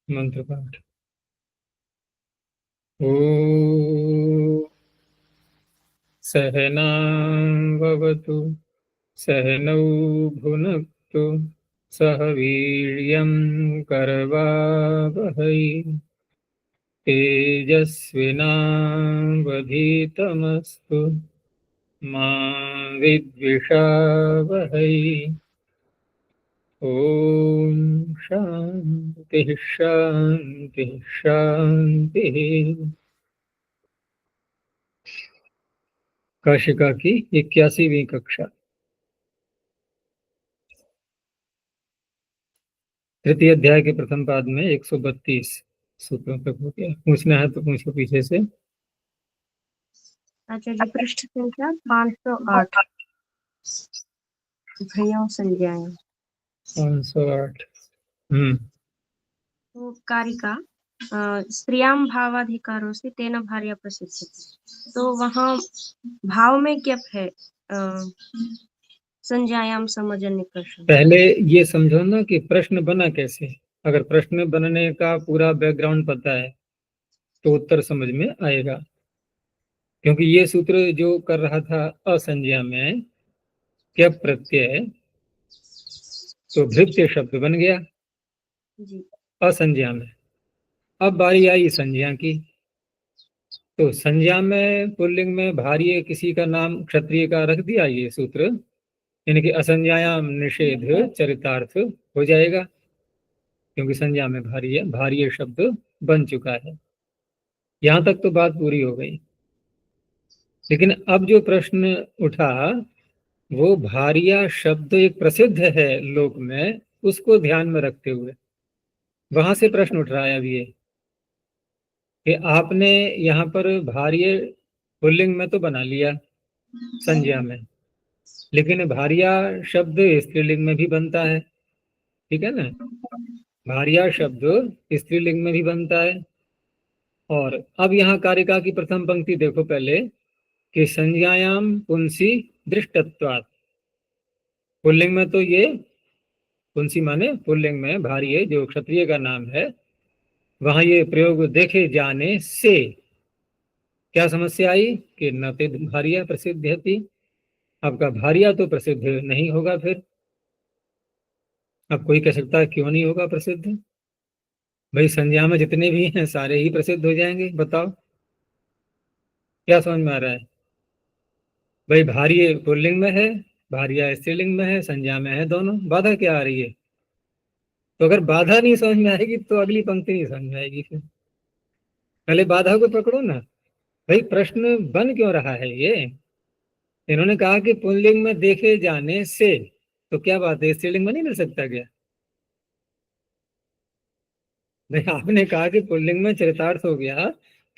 मंत्र पाठ। ओ सहनावतु सहनौ भुनक्तु सह वीर्यं करवावहै तेजस्विनावधीतमस्तु मा विद्विषावहै। ओम शांति शांति शांति। काशिका की 81वीं कक्षा, तृतीय अध्याय के प्रथम पाद में 132 सूत्रों तक हो गया। पूछना है तो पूछो पीछे से। आचार्य जी, पृष्ठ संख्या 508, भ्रियों संज्ञाएं। 508। तो कारिका स्त्रियां भावाधिकारों से तेन भार्या प्रसिद्ध। तो वहाँ भाव में क्या है? संज्ञायाम समजन निकर्ष। पहले ये समझो ना कि प्रश्न बना कैसे। अगर प्रश्न बनने का पूरा बैकग्राउंड पता है तो उत्तर समझ में आएगा। क्योंकि ये सूत्र जो कर रहा था असंज्ञा में क्या प्रत्यय, तो भृत्य शब्द बन गया जी। असंज्ञा में। अब बारी आई संज्ञा की। तो संज्ञा में पुल्लिंग में भार्य किसी का नाम क्षत्रिय का रख दिया ये सूत्र, यानी कि असंज्ञायाम निषेध चरितार्थ हो जाएगा, क्योंकि संज्ञा में भार्य भार्य शब्द बन चुका है। यहां तक तो बात पूरी हो गई। लेकिन अब जो प्रश्न उठा वो भार्या शब्द एक प्रसिद्ध है लोक में, उसको ध्यान में रखते हुए वहां से प्रश्न उठ रहा है अब ये कि आपने यहाँ पर भार्य पुल्लिंग में तो बना लिया संज्ञा में, लेकिन भार्या शब्द स्त्रीलिंग में भी बनता है। ठीक है ना, भार्या शब्द स्त्रीलिंग में भी बनता है। और अब यहाँ कारिका की प्रथम पंक्ति देखो पहले कि संज्ञायाम पुंसी दृष्टत्वात्। पुल्लिंग में तो ये पुंसी माने पुल्लिंग में भार्य जो क्षत्रिय का नाम है, वहां ये प्रयोग देखे जाने से क्या समस्या आई कि न ते भार्या प्रसिद्ध थी। आपका भार्या तो प्रसिद्ध नहीं होगा। फिर अब कोई कह सकता है क्यों नहीं होगा प्रसिद्ध? भाई संज्ञा में जितने भी हैं सारे ही प्रसिद्ध हो जाएंगे। बताओ क्या समझ में आ रहा है? भाई भार्य पुल्लिंग में है, भार्या स्त्रीलिंग में है, संज्ञा में है, दोनों। बाधा क्या आ रही है? तो अगर बाधा नहीं समझ में आएगी तो अगली पंक्ति नहीं समझ में आएगी। फिर पहले बाधा को पकड़ो ना। भाई प्रश्न बन क्यों रहा है ये? इन्होंने कहा कि पुल्लिंग में देखे जाने से, तो क्या बात है, स्त्रीलिंग में नहीं मिल सकता क्या? भाई आपने कहा कि पुल्लिंग में चरितार्थ हो गया,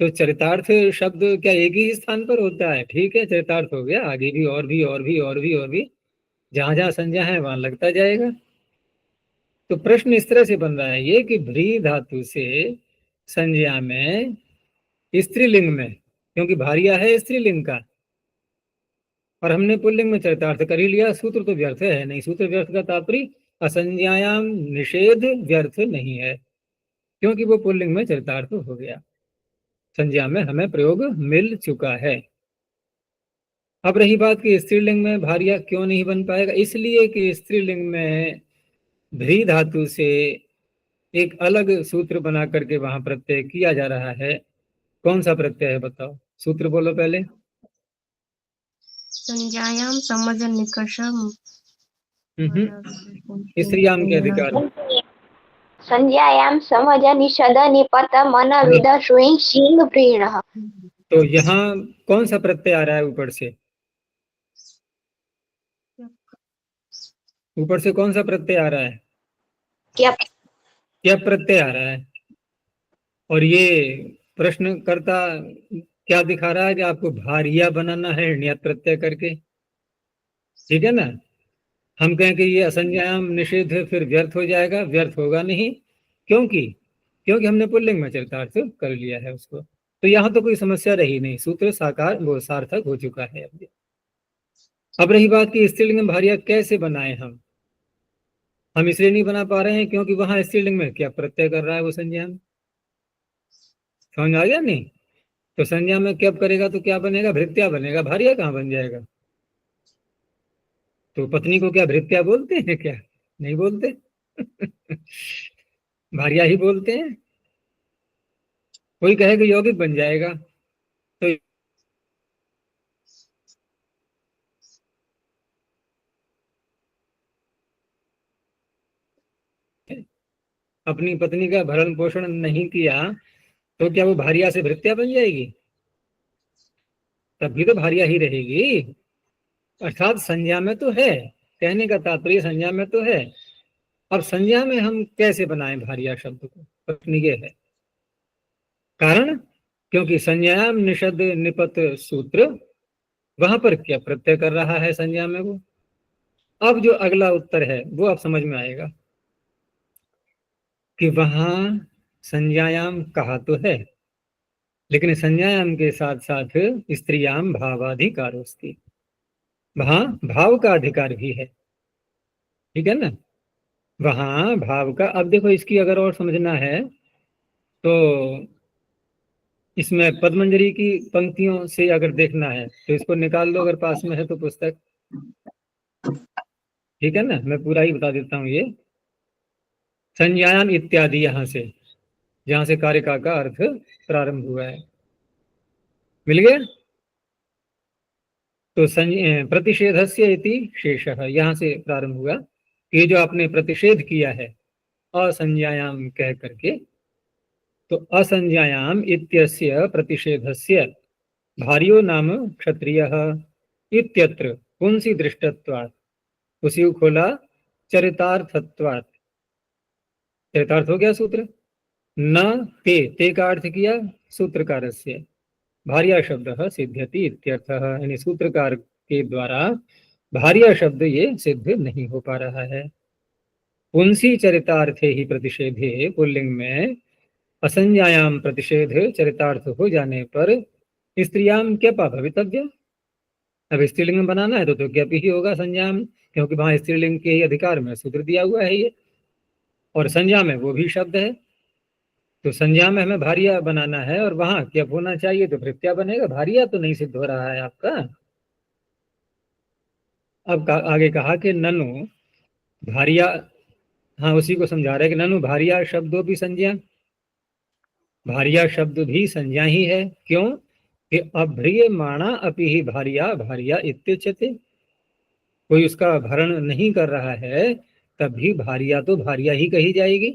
तो चरितार्थ शब्द क्या एक ही स्थान पर होता है? ठीक है, चरितार्थ हो गया, आगे भी और भी और भी और भी और भी, जहां जहां संज्ञा है वहां लगता जाएगा। तो प्रश्न इस तरह से बन रहा है ये कि भ्री धातु से संज्ञा में स्त्रीलिंग में, क्योंकि भार्या है स्त्रीलिंग का, और हमने पुल्लिंग में चरितार्थ कर ही लिया, सूत्र तो व्यर्थ है नहीं। सूत्र व्यर्थ का तात्पर्य असंज्ञायाम निषेध व्यर्थ नहीं है, क्योंकि वो पुल्लिंग में चरितार्थ हो गया, संज्ञा में हमें प्रयोग मिल चुका है। अब रही बात कि स्त्रीलिंग में भार्या क्यों नहीं बन पाएगा, इसलिए कि स्त्रीलिंग में भ्री धातु से एक अलग सूत्र बना करके वहां प्रत्यय किया जा रहा है। कौन सा प्रत्यय है बताओ, सूत्र बोलो पहले। संज्ञायाम समजन निकर्ष। स्त्रीयाम के अधिकार। संज्ञायाम समज निषद निपत मन विद श्रुइं शींग प्रीणः। तो यहाँ कौन सा प्रत्यय आ रहा है ऊपर से? ऊपर से कौन सा प्रत्यय आ रहा है? क्या क्या प्रत्यय आ रहा है? और ये प्रश्नकर्ता क्या दिखा रहा है कि आपको भारिया बनाना है नियत प्रत्यय करके। ठीक है ना, हम कहें कि ये असंज्ञायाम निषेध है, फिर व्यर्थ हो जाएगा। व्यर्थ होगा नहीं, क्योंकि क्योंकि हमने पुल्लिंग में चरितार्थ कर लिया है उसको। तो यहाँ तो कोई समस्या रही नहीं, सूत्र साकार वो सार्थक हो चुका है। अब रही बात कि स्त्रीलिंग में भार्या कैसे बनाए हम, हम इसलिए नहीं बना पा रहे हैं क्योंकि वहां स्त्रीलिंग में क्या प्रत्यय कर रहा है वो संज्ञा में। समझ आ गया नहीं? तो संज्ञा में क्या करेगा तो क्या बनेगा, भृत्या बनेगा, भार्या कहाँ बन जाएगा। तो पत्नी को क्या भृत्या बोलते हैं क्या? नहीं बोलते। भार्या ही बोलते हैं। कोई कहे कि यौगिक बन जाएगा तो अपनी पत्नी का भरण पोषण नहीं किया तो क्या वो भार्या से भृत्या बन जाएगी? तब भी तो भार्या ही रहेगी। अर्थात संज्ञा में तो है, कहने का तात्पर्य संज्ञा में तो है। अब संज्ञा में हम कैसे बनाएं भार्या शब्द को, पत्नी के है कारण, क्योंकि संज्ञायाम निषद निपत सूत्र, वहां पर क्या प्रत्यय कर रहा है संज्ञा में वो। अब जो अगला उत्तर है वो अब समझ में आएगा कि वहां संज्ञायाम कहा तो है, लेकिन संज्ञायाम के साथ साथ स्त्रियाम भावाधिकारोस्ति, वहां भाव का अधिकार भी है। ठीक है ना? वहां भाव का, अब देखो इसकी अगर और समझना है तो इसमें पद्मंजरी की पंक्तियों से अगर देखना है तो इसको निकाल लो अगर पास में है तो पुस्तक। ठीक है ना? मैं पूरा ही बता देता हूँ। ये संज्ञायाम इत्यादि यहाँ से, जहां से कारिका का अर्थ प्रारंभ हुआ है, मिल गया। तो प्रतिषेधस्य इति शेषः, यहाँ से प्रारंभ हुआ। ये जो आपने प्रतिषेध किया है असंज्ञायाम कह करके, तो असंज्ञायाम इत्यस्य प्रतिषेधस्य भार्यो नाम क्षत्रियः इत्यत्र पुंसी दृष्टत्वात्, उसी को खोला चरितार्थत्वात्। चरितार्थ हो गया सूत्र। न ते का अर्थ किया सूत्रकारस्य, भार्या शब्द सिद्ध्यति इत्यर्थः, यानी सूत्रकार के द्वारा भार्या शब्द ये सिद्ध नहीं हो पा रहा है। पुंसी चरितार्थे ही प्रतिषेधे, पुल्लिंग में असंज्ञायाम प्रतिषेध चरितार्थ हो जाने पर स्त्रियाम क्या भवितव्य। अब स्त्रीलिंग में बनाना है तो क्या ही होगा संज्ञाम, क्योंकि वहां स्त्रीलिंग के ही अधिकार में सूत्र दिया हुआ है ये, और संज्ञा में वो भी शब्द है। तो संज्ञा में हमें भार्या बनाना है और वहां क्या होना चाहिए तो भृत्या बनेगा, भार्या तो नहीं सिद्ध हो रहा है आपका। अब आगे कहा कि ननु भार्या, हाँ उसी को समझा रहे कि ननु भार्या शब्दों भी संज्ञा, भार्या शब्द भी संज्ञा ही है। क्यों कि अभ्रियमाणा अपि ही भार्या भार्या इत्युच्यते, कोई उसका भरण नहीं कर रहा है तब भी भार्या तो भार्या ही कही जाएगी।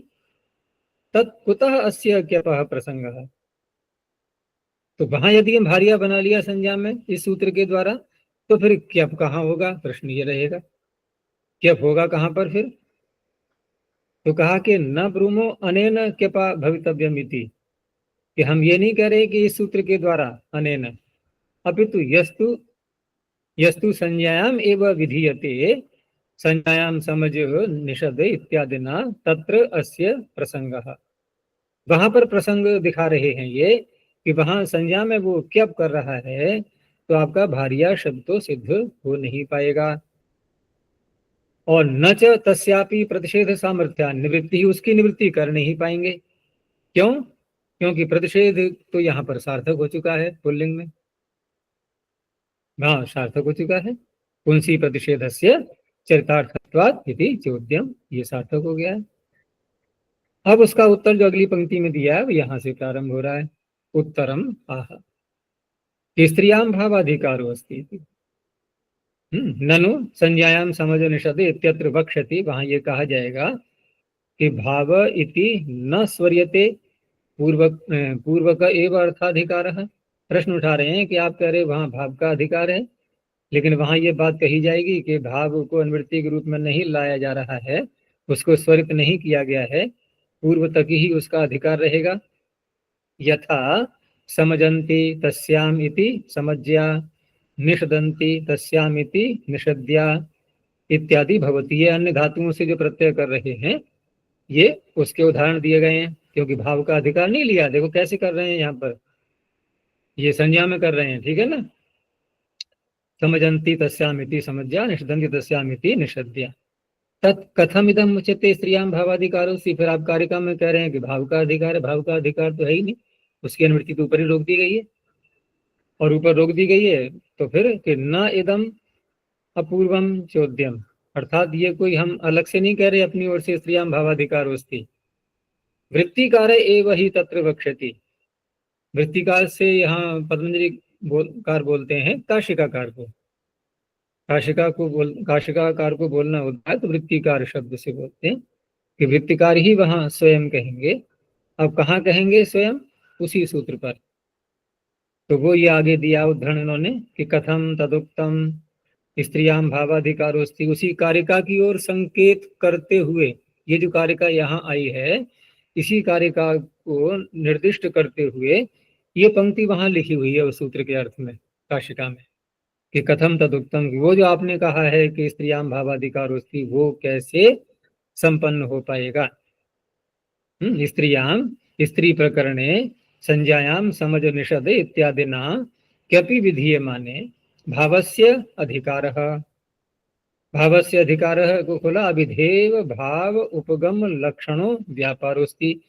तत्कुतः अस्य क्यपः प्रसंगः, तो वहां यदि हम भार्या बना लिया संज्ञा में इस सूत्र के द्वारा तो फिर क्यप कहाँ होगा, प्रश्न ये रहेगा क्यप होगा कहाँ पर फिर। तो कहा कि न ब्रूमो अनेन क्यपा भवितव्यम इति, कि हम ये नहीं कह रहे कि इस सूत्र के द्वारा अनेन, अपितु यस्तु यस्तु संज्ञायाम एव विधीयते, संज्ञायाम समझ निषद इत्यादि न तत्र अस्य प्रसंगः, वहां पर प्रसंग दिखा रहे हैं ये कि वहां संज्ञा में वो क्या कर रहा है तो आपका भार्या शब्द तो सिद्ध हो नहीं पाएगा। और न च तस्यापि प्रतिषेध सामर्थ्या निवृत्ति, ही उसकी निवृत्ति कर नहीं पाएंगे। क्यों? क्योंकि प्रतिषेध तो यहाँ पर सार्थक हो चुका है पुल्लिंग में, हाँ सार्थक हो चुका है। पुंसी प्रतिषेधस्य चरितार्थत्वात् इति चोद्यम, ये सार्थक हो गया है। अब उसका उत्तर जो अगली पंक्ति में दिया है वो यहाँ से प्रारंभ हो रहा है। उत्तरम आह स्त्रियां भावाधिकारो अस्ति, ननु संज्ञायाम समझ निषदे इत्यत्र वक्ष्यति, वहां ये कहा जाएगा कि भाव इति न स्वर्यते पूर्वक एव अर्थाधिकार। प्रश्न उठा रहे हैं कि आप कह रहे वहां भाव का अधिकार है, लेकिन वहां ये बात कही जाएगी कि भाव को अनुवृत्ति के रूप में नहीं लाया जा रहा है, उसको स्वरित नहीं किया गया है, पूर्व तक ही उसका अधिकार रहेगा। यथा समजन्ति तस्याम इति समज्या, निषदन्ति तस्याम इति निषद्या इत्यादि भवति, ये अन्य धातुओं से जो प्रत्यय कर रहे हैं ये उसके उदाहरण दिए गए हैं, क्योंकि भाव का अधिकार नहीं लिया। देखो कैसे कर रहे हैं यहाँ पर, ये संज्ञा में कर रहे हैं, ठीक है ना। समजन्ति तस्याम इति समज्या, निषदन्ति तस्याम इति निषद्या, तत् कथम इदम उच्यते स्त्रियाम भावाधिकारो सी, फिर आप कारिका में कह रहे हैं कि भाव का अधिकार है। भाव का अधिकार तो है ही नहीं, उसकी अनुवृत्ति तो ऊपर ही रोक दी गई है, और ऊपर रोक दी गई है तो फिर कि न इदम अपूर्वम चोद्यम, अर्थात ये कोई हम अलग से नहीं कह रहे अपनी ओर से स्त्रियाम भावाधिकारोस्ति, वृत्तिकार एव ही तत्र वक्ष्यति। वृत्तिकार से यहाँ पतंजलि कार बोलते हैं काशिकाकार को, काशिकाकार को बोलना होता है तो वृत्तिकार शब्द से बोलते हैं कि वृत्तिकार ही वहां स्वयं कहेंगे। अब कहाँ कहेंगे स्वयं? उसी सूत्र पर। तो वो ये आगे दिया उदाहरण इन्होंने कि कथम तदुक्तम स्त्रियाम भावाधिकारोस्ति, उसी कारिका की ओर संकेत करते हुए ये जो कारिका यहाँ आई है, इसी कारिका को निर्दिष्ट करते हुए ये पंक्ति वहां लिखी हुई है उस सूत्र के अर्थ में, काशिका में, कि कथम तदुक्तम, वो जो आपने कहा है कि स्त्रियाम भावाधिकारोस्ति, वो कैसे संपन्न हो पाएगा। स्त्रियाम, स्त्री प्रकरणे संज्ञायाम समज निषद इत्यादि ना क्यपि विधीयमाने भावस्य अधिकारः, भावस्य अधिकारः को खोला, अभिधेय भाव उपगम लक्षणों व्यापारोस्ति,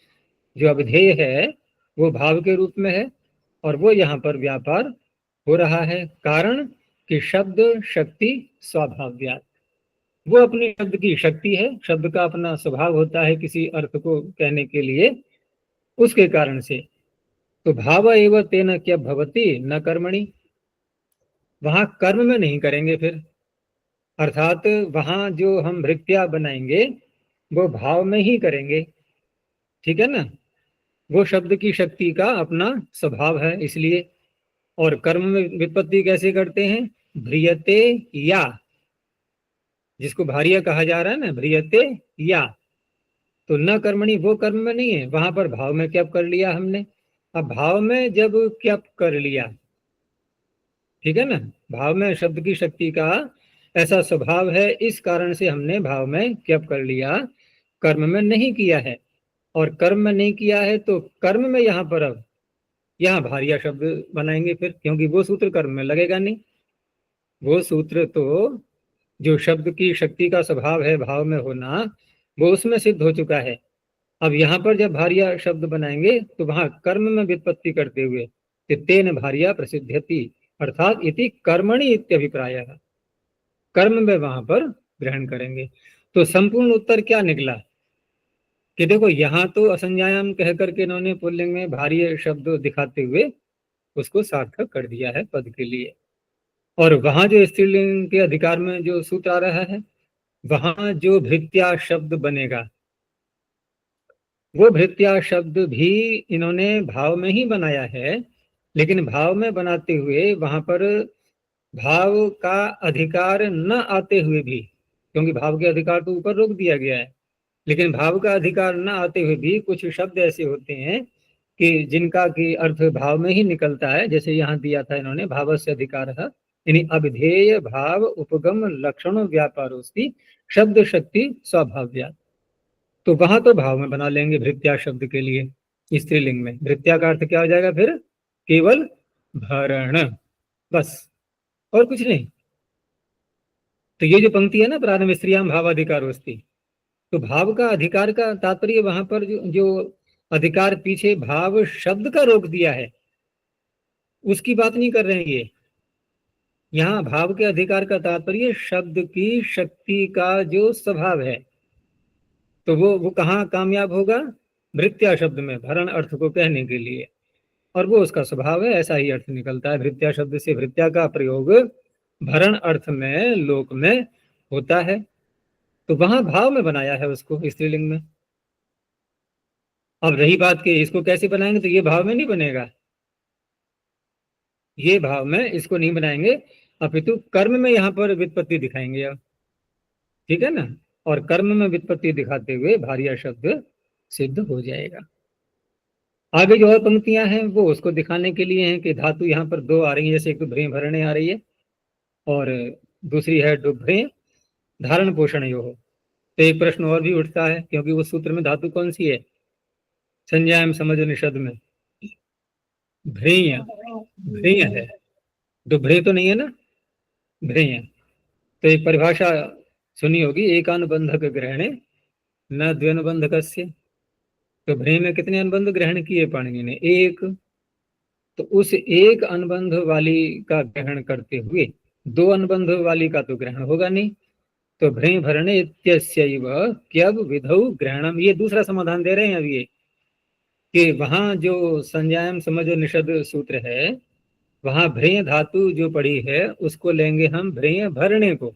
जो अभिधेय है वो भाव के रूप में है और वो यहाँ पर व्यापार हो रहा है। कारण कि शब्द शक्ति स्वभाव्यात्, वो अपनी शब्द की शक्ति है, शब्द का अपना स्वभाव होता है किसी अर्थ को कहने के लिए, उसके कारण से। तो भाव एवं तेन क्या भवति न कर्मणि, वहां कर्म में नहीं करेंगे फिर, अर्थात वहां जो हम भृत्या बनाएंगे वो भाव में ही करेंगे, ठीक है ना। वो शब्द की शक्ति का अपना स्वभाव है इसलिए। और कर्म में व्युत्पत्ति कैसे करते हैं? भ्रियते या, जिसको भार्य कहा जा रहा है ना, भ्रियते या, तो न कर्मणि वो कर्म में नहीं है, वहां पर भाव में क्या कर लिया हमने। अब भाव में जब क्या कर लिया, ठीक है ना, भाव में शब्द की शक्ति का ऐसा स्वभाव है, इस कारण से हमने भाव में क्या कर लिया, कर्म में नहीं किया है। और कर्म में नहीं किया है तो कर्म में यहाँ पर अब यहाँ भार्या शब्द बनाएंगे फिर, क्योंकि वो सूत्र कर्म में लगेगा नहीं। वो सूत्र तो जो शब्द की शक्ति का स्वभाव है भाव में होना, वो उसमें सिद्ध हो चुका है। अब यहाँ पर जब भार्या शब्द बनाएंगे तो वहां कर्म में व्युत्पत्ति करते हुए तेन भार्या प्रसिद्ध्यति, अर्थात इति कर्मणि इत्यभिप्राय, कर्म में वहां पर ग्रहण करेंगे। तो संपूर्ण उत्तर क्या निकला कि देखो यहाँ तो असंज्ञायाम कह करके इन्होंने पुल्लिंग में भार्य शब्द दिखाते हुए उसको सार्थक कर दिया है पद के लिए, और वहां जो स्त्रीलिंग के अधिकार में जो सूत्र आ रहा है, वहां जो भृत्या शब्द बनेगा, वो भृत्या शब्द भी इन्होंने भाव में ही बनाया है, लेकिन भाव में बनाते हुए वहां पर भाव का अधिकार न आते हुए भी, क्योंकि भाव के अधिकार तो ऊपर रोक दिया गया है, लेकिन भाव का अधिकार न आते हुए भी कुछ शब्द ऐसे होते हैं कि जिनका की अर्थ भाव में ही निकलता है। जैसे यहाँ दिया था इन्होंने भावस्य अधिकारः, यानी अभिधेय भाव उपगम लक्षणों व्यापारोस्ति शब्द शक्ति स्वभाव्यात्। तो वहां तो भाव में बना लेंगे भृत्या शब्द के लिए स्त्रीलिंग में। भृत्या का अर्थ क्या हो जाएगा फिर? केवल भरण, बस, और कुछ नहीं। तो ये जो पंक्ति है ना, प्रारंभ स्त्रियां भावाधिकारोस्ति, तो भाव का अधिकार का तात्पर्य वहां पर जो अधिकार पीछे भाव शब्द का रोक दिया है उसकी बात नहीं कर रहे हैं ये। यहाँ भाव के अधिकार का तात्पर्य शब्द की शक्ति का जो स्वभाव है, तो वो कहाँ कामयाब होगा? भृत्या शब्द में, भरण अर्थ को कहने के लिए, और वो उसका स्वभाव है, ऐसा ही अर्थ निकलता है। भृत्या शब्द से भृत्या का प्रयोग भरण अर्थ में लोक में होता है, तो वहां भाव में बनाया है उसको स्त्रीलिंग में। अब रही बात कि इसको कैसे बनाएंगे, तो ये भाव में नहीं बनेगा, ये भाव में इसको नहीं बनाएंगे, अपितु कर्म में यहाँ पर व्युत्पत्ति दिखाएंगे अब, ठीक है ना। और कर्म में व्युत्पत्ति दिखाते हुए भार्या शब्द सिद्ध हो जाएगा। आगे जो और पंक्तियां हैं वो उसको दिखाने के लिए हैं कि धातु यहाँ पर दो आ रही है, जैसे एक तो भ्रें भरणे आ रही है और दूसरी है डुभ्रें धारण पोषण यो हो। तो एक प्रश्न और भी उठता है, क्योंकि उस सूत्र में धातु कौन सी है? संज्ञा एवं समझ निषद में भ्रेय, भ्रेय है, डुभ्रे तो नहीं है ना, भ्रेय। तो एक परिभाषा सुनी होगी, एक अनुबंधक ग्रहणे न द्व्यनुबंधकस्य। तो भ्रें में कितने अनुबंध ग्रहण किए पाणिनि ने? एक। तो उस एक अनुबंध वाली का ग्रहण करते हुए दो अनुबंध वाली का तो ग्रहण होगा नहीं। तो भ्रें भरणे इत्यस्यैव क्यब विधौ ग्रहणम, ये दूसरा समाधान दे रहे हैं अभी ये, कि वहां जो संज्ञायम समझो निषद सूत्र है, वहां भ्रें धातु जो पड़ी है उसको लेंगे हम भ्रें भरणे को,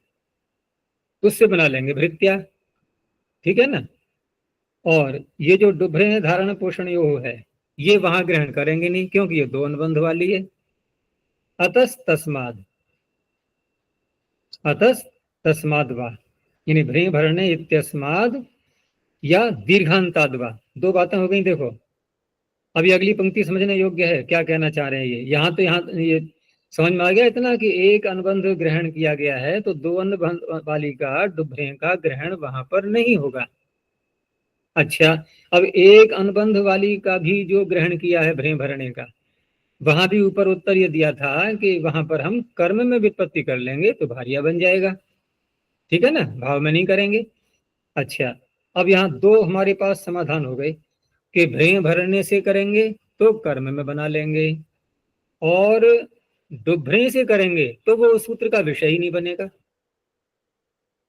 उससे बना लेंगे भृत्या, ठीक है ना। और ये जो डुभ्रे धारण पोषण योग है ये वहां ग्रहण करेंगे नहीं, क्योंकि ये दो अनुबंध वाली है। अतस तस्माद, अतस तस्माद वा, यानी भ्रें भरणे इत्यस्माद या दीर्घांताद वा। दो बातें हो गई। देखो अभी अगली पंक्ति समझने योग्य है, क्या कहना चाह रहे हैं ये। यहाँ तो यहाँ ये समझ में आ गया इतना कि एक अनुबंध ग्रहण किया गया है तो दो अनुबंध वाली का डुभ्रे का ग्रहण वहां पर नहीं होगा। अच्छा, अब एक अनुबंध वाली का भी जो ग्रहण किया है भ्रें भरने का, वहां भी ऊपर उत्तर ये दिया था कि वहां पर हम कर्म में व्युत्पत्ति कर लेंगे तो भारिया बन जाएगा, ठीक है ना, भाव में नहीं करेंगे। अच्छा, अब यहाँ दो हमारे पास समाधान हो गए कि भ्रें भरने से करेंगे तो कर्म में बना लेंगे, और डुभ्रे से करेंगे तो वो सूत्र का विषय ही नहीं बनेगा,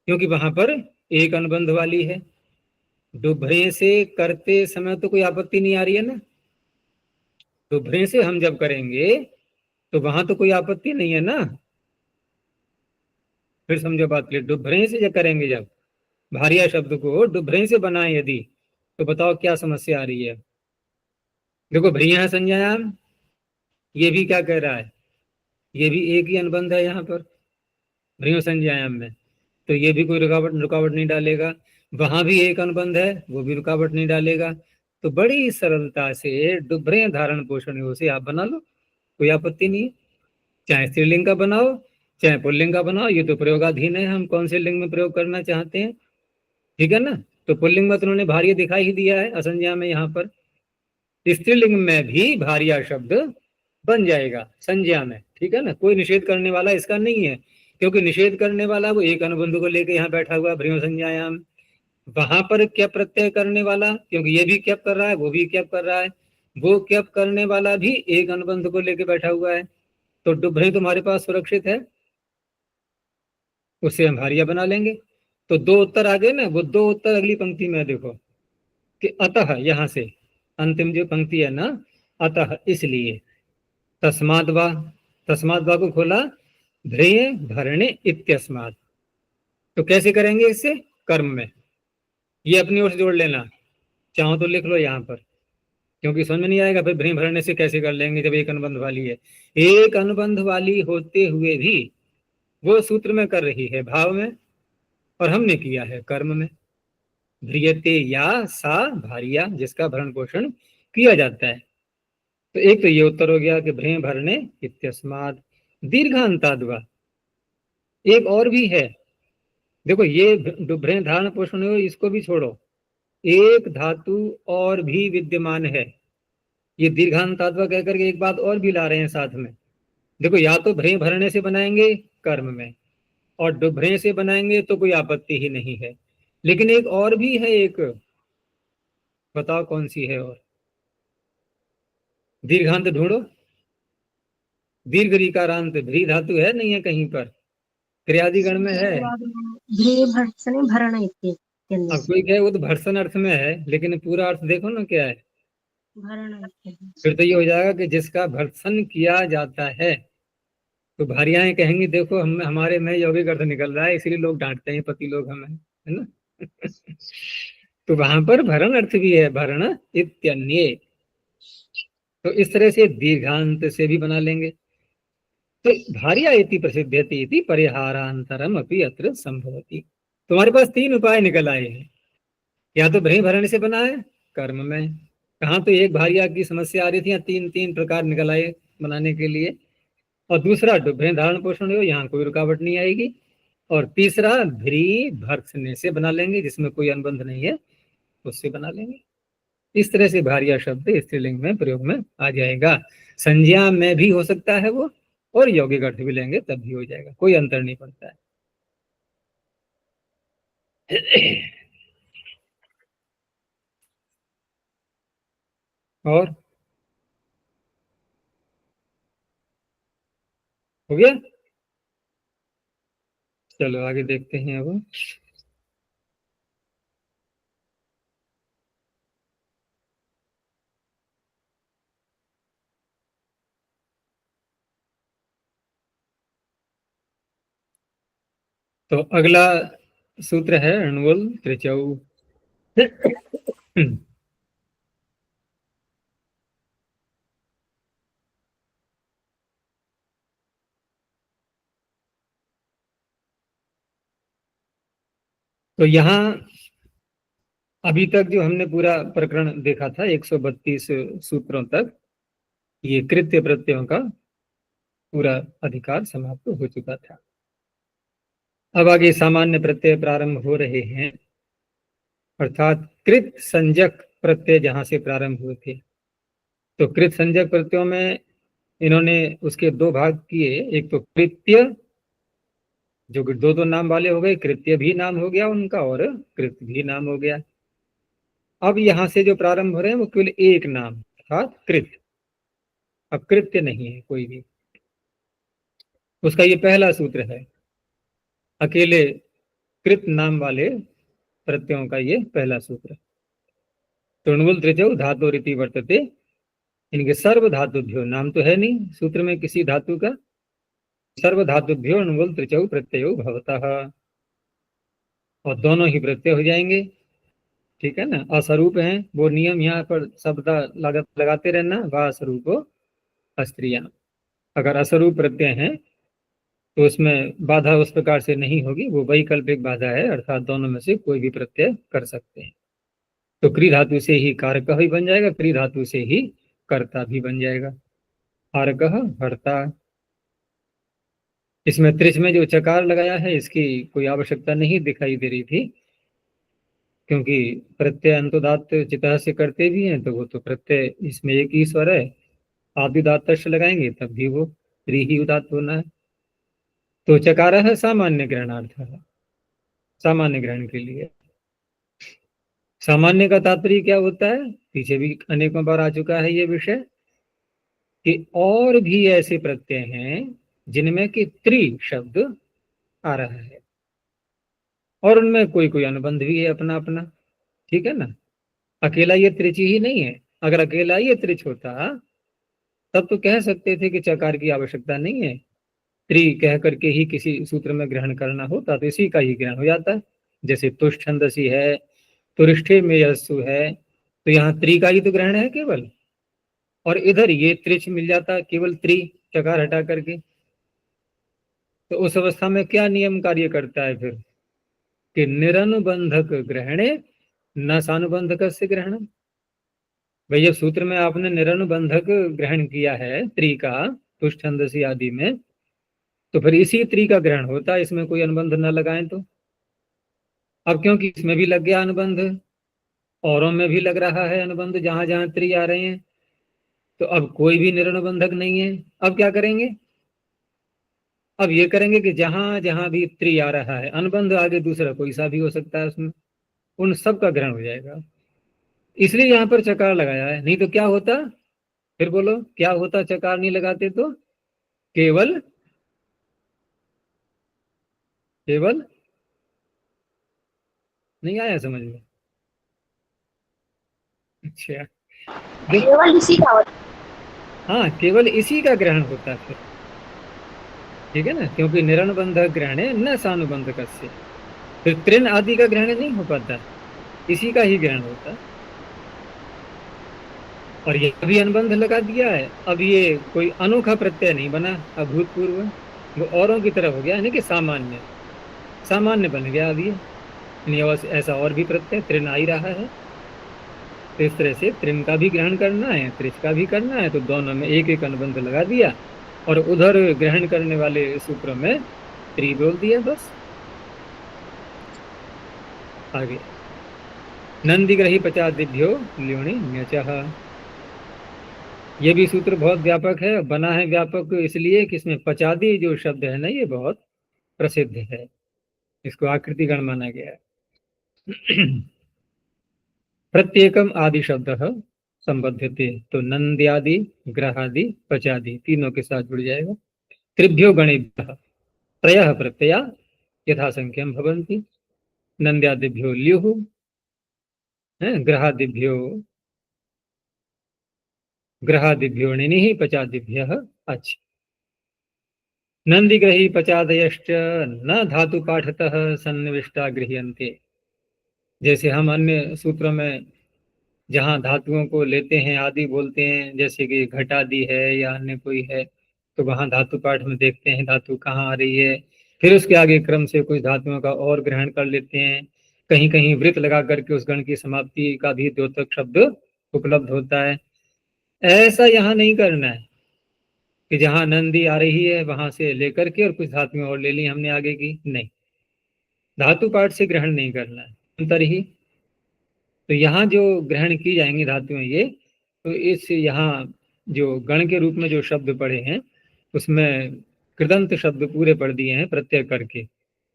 क्योंकि वहां पर एक अनुबंध वाली है। डुभ्रे से करते समय तो कोई आपत्ति नहीं आ रही है ना, डुभ्रे से हम जब करेंगे तो वहां तो कोई आपत्ति नहीं है ना। फिर समझो बात क्लियर, डुभ्रे से जब करेंगे, जब भारिया शब्द को डुभ्रे से बनाए यदि, तो बताओ क्या समस्या आ रही है। देखो भ्रिया संज्ञायाम, ये भी क्या कह रहा है, ये भी एक ही अनुबंध है यहाँ पर भ्रियो संज्ञायाम में, तो ये भी कोई रुकावट नहीं डालेगा। वहां भी एक अनुबंध है, वो भी रुकावट नहीं डालेगा। तो बड़ी सरलता से डुभ्रे धारण पोषण योग से आप बना लो, कोई आपत्ति नहीं है। चाहे स्त्रीलिंग का बनाओ चाहे पुल्लिंग का बनाओ, ये तो प्रयोगाधीन है, हम कौन से लिंग में प्रयोग करना चाहते हैं, ठीक है ना। तो पुल्लिंग में तो उन्होंने भार्य दिखाई ही दिया है असंज्ञा में, यहाँ पर स्त्रीलिंग में भी भार्या शब्द बन जाएगा संज्ञा में, ठीक है ना। कोई निषेध करने वाला इसका नहीं है, क्योंकि निषेध करने वाला वो एक अनुबंध को लेकर यहाँ बैठा हुआ भ्रियो संज्ञायाम। वहां पर क्या प्रत्यय करने वाला, क्योंकि ये भी क्या कर रहा है वो भी क्या कर रहा है, वो क्या करने वाला भी एक अनुबंध को लेकर बैठा हुआ है। तो डुभ्रे तुम्हारे पास सुरक्षित है, उससे हम भारिया बना लेंगे। तो दो उत्तर आ गए ना, वो दो उत्तर अगली पंक्ति में देखो कि अतः, यहां से अंतिम जो पंक्ति है ना, अतः इसलिए, तस्माद वा, तस्माद वा को खोला भ्रेय भरणे इत्यस्माद। तो कैसे करेंगे इससे, कर्म में, ये अपनी ओर से जोड़ लेना, चाहो तो लिख लो यहाँ पर, क्योंकि समझ में नहीं आएगा फिर भ्रें भरने से कैसे कर लेंगे जब एक अनुबंध वाली है। एक अनुबंध वाली होते हुए भी वो सूत्र में कर रही है भाव में, और हमने किया है कर्म में। भ्रियते या सा भारिया, जिसका भरण पोषण किया जाता है। तो एक तो ये उत्तर हो गया कि भ्रें भरने इत्यस्माद दीर्घांताद्वा। एक और भी है, देखो ये भ्रें धारण पोषण हो, इसको भी छोड़ो, एक धातु और भी विद्यमान है। ये दीर्घांताद्वा कहकर के एक बात और भी ला रहे हैं साथ में। देखो या तो भ्रें भरने से बनाएंगे कर्म में, और डुभ्रे से बनाएंगे तो कोई आपत्ति ही नहीं है, लेकिन एक और भी है, एक बताओ कौन सी है और, दीर्घांत ढूंढो। दीर्घ रीकारांत भ्री धातु है नहीं है कहीं पर, क्रियादिगण में है। भ्रे भर्त्सने भरण इत्यन्य। अब कोई कहे वो तो भर्सन अर्थ में है, लेकिन पूरा अर्थ देखो ना क्या है, भरण इत्यन्य। फिर तो ये हो जाएगा कि जिसका भर्सन किया जाता है। तो भारियाएं कहेंगी देखो हम हमारे में यौगिक अर्थ निकल रहा है, इसीलिए लोग डांटते हैं पति लोग हमें, है ना। तो वहां पर भरण अर्थ भी है, भरण इत्यन्य। तो इस तरह से दीर्घांत से भी बना लेंगे। तो भार्या इति प्रसिद्धति इति परिहारांतरम अपि अत्र संभवति। तुम्हारे पास तीन उपाय निकल आए हैं, या तो भ्रें भरण से बना है कर्म में, कहाँ तो एक भार्या की समस्या आ रही थी, तीन तीन प्रकार निकल आए बनाने के लिए, और दूसरा डुभ्रे धारण पोषण हो, यहाँ कोई रुकावट नहीं आएगी, और तीसरा भ्री भर्त्सने से बना लेंगे जिसमें कोई अनुबंध नहीं है, उससे बना लेंगे। इस तरह से भार्या शब्द स्त्रीलिंग में प्रयोग में आ जाएगा। संज्ञा में भी हो सकता है वो, और यौगिक अर्थ भी लेंगे तब भी हो जाएगा, कोई अंतर नहीं पड़ता है। और हो गया। चलो आगे देखते हैं अब। तो अगला सूत्र है अणुवल त्रिचौ। तो यहाँ अभी तक जो हमने पूरा प्रकरण देखा था 132 सूत्रों तक, ये कृत्य प्रत्ययों का पूरा अधिकार समाप्त हो चुका था। अब आगे सामान्य प्रत्यय प्रारंभ हो रहे हैं, अर्थात कृत संज्ञक प्रत्यय जहां से प्रारंभ हुए थे। तो कृत संज्ञक प्रत्ययों में इन्होंने उसके दो भाग किए, एक तो कृत्य जो कि दो दो नाम वाले हो गए, कृत्य भी नाम हो गया उनका और कृत भी नाम हो गया। अब यहां से जो प्रारंभ हो रहे हैं वो केवल एक नाम अर्थात कृत, अब कृत्य नहीं है कोई भी। उसका ये पहला सूत्र है, अकेले कृत नाम वाले प्रत्ययों का ये पहला सूत्र। तृणमूल त्रिजौ धातु रीति वर्तते, इनके सर्व धातुभ्यो, नाम तो है नहीं सूत्र में किसी धातु का, सर्व धातुभ्यो अणुवल त्रिचौ प्रत्ययो भवतः, और दोनों ही प्रत्यय हो जाएंगे। ठीक है ना, असरूप है वो नियम यहाँ पर शब्द लगाते रहना, वह स्वरूप अस्त्रिया। अगर असरूप प्रत्यय है तो उसमें बाधा उस प्रकार से नहीं होगी, वो वैकल्पिक बाधा है, अर्थात दोनों में से कोई भी प्रत्यय कर सकते हैं। तो क्री धातु से ही कारक भी बन जाएगा, क्री धातु से ही कर्ता भी बन जाएगा, कारक हर्ता। इसमें त्रिश में जो चकार लगाया है इसकी कोई आवश्यकता नहीं दिखाई दे रही थी, क्योंकि प्रत्यय अंतोदात चितः से करते भी हैं, तो वो तो प्रत्यय इसमें एक ही स्वर है, आदिदात लगाएंगे तब भी वो त्रि ही उदात होना है। तो चकार है सामान्य ग्रहणार्थ है, सामान्य ग्रहण के लिए। सामान्य का तात्पर्य क्या होता है, पीछे भी अनेकों बार आ चुका है ये विषय, कि और भी ऐसे प्रत्यय हैं जिनमें कि त्रि शब्द आ रहा है और उनमें कोई कोई अनुबंध भी है अपना अपना। ठीक है ना, अकेला ये त्रिच ही नहीं है। अगर अकेला ये त्रिच होता तब तो कह सकते थे कि चकार की आवश्यकता नहीं है, त्रि कह करके ही किसी सूत्र में ग्रहण करना होता तो इसी का ही ग्रहण हो जाता है। जैसे तुष्ट छंदसी है, तुरिष्ठे में यस्सु है, तो यहाँ त्रि का ही तो ग्रहण है केवल, और इधर ये त्रिच मिल जाता केवल त्रि चकार हटा करके। तो उस अवस्था में क्या नियम कार्य करता है फिर, कि निरनुबंधक ग्रहणे न सानुबंधक से ग्रहण। भाई जब सूत्र में आपने निरनुबंधक ग्रहण किया है त्रि का, तुष्ट छंदसी आदि में, तो फिर इसी त्रि का ग्रहण होता है, इसमें कोई अनुबंध न लगाएं तो। अब क्योंकि इसमें भी लग गया अनुबंध, औरों में भी लग रहा है अनुबंध, जहां जहां त्रि आ रहे हैं, तो अब कोई भी निरनुबंधक नहीं है। अब क्या करेंगे, अब ये करेंगे कि जहां जहां भी त्रि आ रहा है अनुबंध आगे दूसरा कोई सा भी हो सकता है उसमें, उन सब का ग्रहण हो जाएगा। इसलिए यहाँ पर चकार लगाया है, नहीं तो क्या होता, फिर बोलो क्या होता चकार नहीं लगाते तो, केवल केवल नहीं आया समझ में। अच्छा केवल इसी का होता हाँ, केवल इसी का ग्रहण होता है फिर। ठीक है ना, क्योंकि निरनुबंधक ग्रहण है न सानुबंधक से, फिर त्रिन आदि का ग्रहण नहीं हो पाता, इसी का ही ग्रहण होता। और ये अभी अनुबंध लगा दिया है, अब ये कोई अनोखा प्रत्यय नहीं बना, अभूतपूर्व वो औरों की तरफ हो गया, यानी कि सामान्य सामान्य बन गया अब ये। ऐसा और भी प्रत्यय त्रिन आ ही रहा है, तो इस तरह से त्रिन का भी ग्रहण करना है, त्रिच का भी करना है, तो दोनों में एक एक अनुबंध लगा दिया और उधर ग्रहण करने वाले सूत्रों में त्रि बोल दिया बस। आगे नंदिग्रही पचादिभ्यो ल्योणि न्यचः, ये भी सूत्र बहुत व्यापक है, बना है व्यापक इसलिए कि इसमें पचादी जो शब्द है ना ये बहुत प्रसिद्ध है, इसको आकृति गण माना गया है। प्रत्येकम आदि शब्द संबध्यते, तो नंद्यादि, ग्रहादि, पचादि तीनों के साथ जुड़ जाएगा। त्रिभ्यो गणेभ्यः त्रयः प्रत्यया यथासंख्यम भवन्ति। नंद्यादिभ्यो ल्युः, ग्रहादिभ्यो णिनिः, पचादिभ्यः अच्। नंदिग्रही पचादयश्च न धातु पाठतः सन्निविष्टा गृह्यन्ते। जैसे हम अन्य सूत्रों में जहाँ धातुओं को लेते हैं आदि बोलते हैं, जैसे कि घटादि है या अन्य कोई है, तो वहां धातु पाठ में देखते हैं धातु कहाँ आ रही है, फिर उसके आगे क्रम से कुछ धातुओं का और ग्रहण कर लेते हैं। कहीं कहीं वृत्त लगा करके उस गण की समाप्ति का भी द्योतक शब्द उपलब्ध होता है। ऐसा यहाँ नहीं करना है कि जहाँ नंदी आ रही है वहां से लेकर के और कुछ धातुएं और ले ली हमने आगे की, नहीं, धातु पाठ से ग्रहण नहीं करना है। अंतर ही तो यहाँ जो ग्रहण की जाएंगी धातुएं ये, तो इस यहाँ जो गण के रूप में जो शब्द पढ़े हैं उसमें कृदंत शब्द पूरे पढ़ दिए हैं प्रत्यय करके,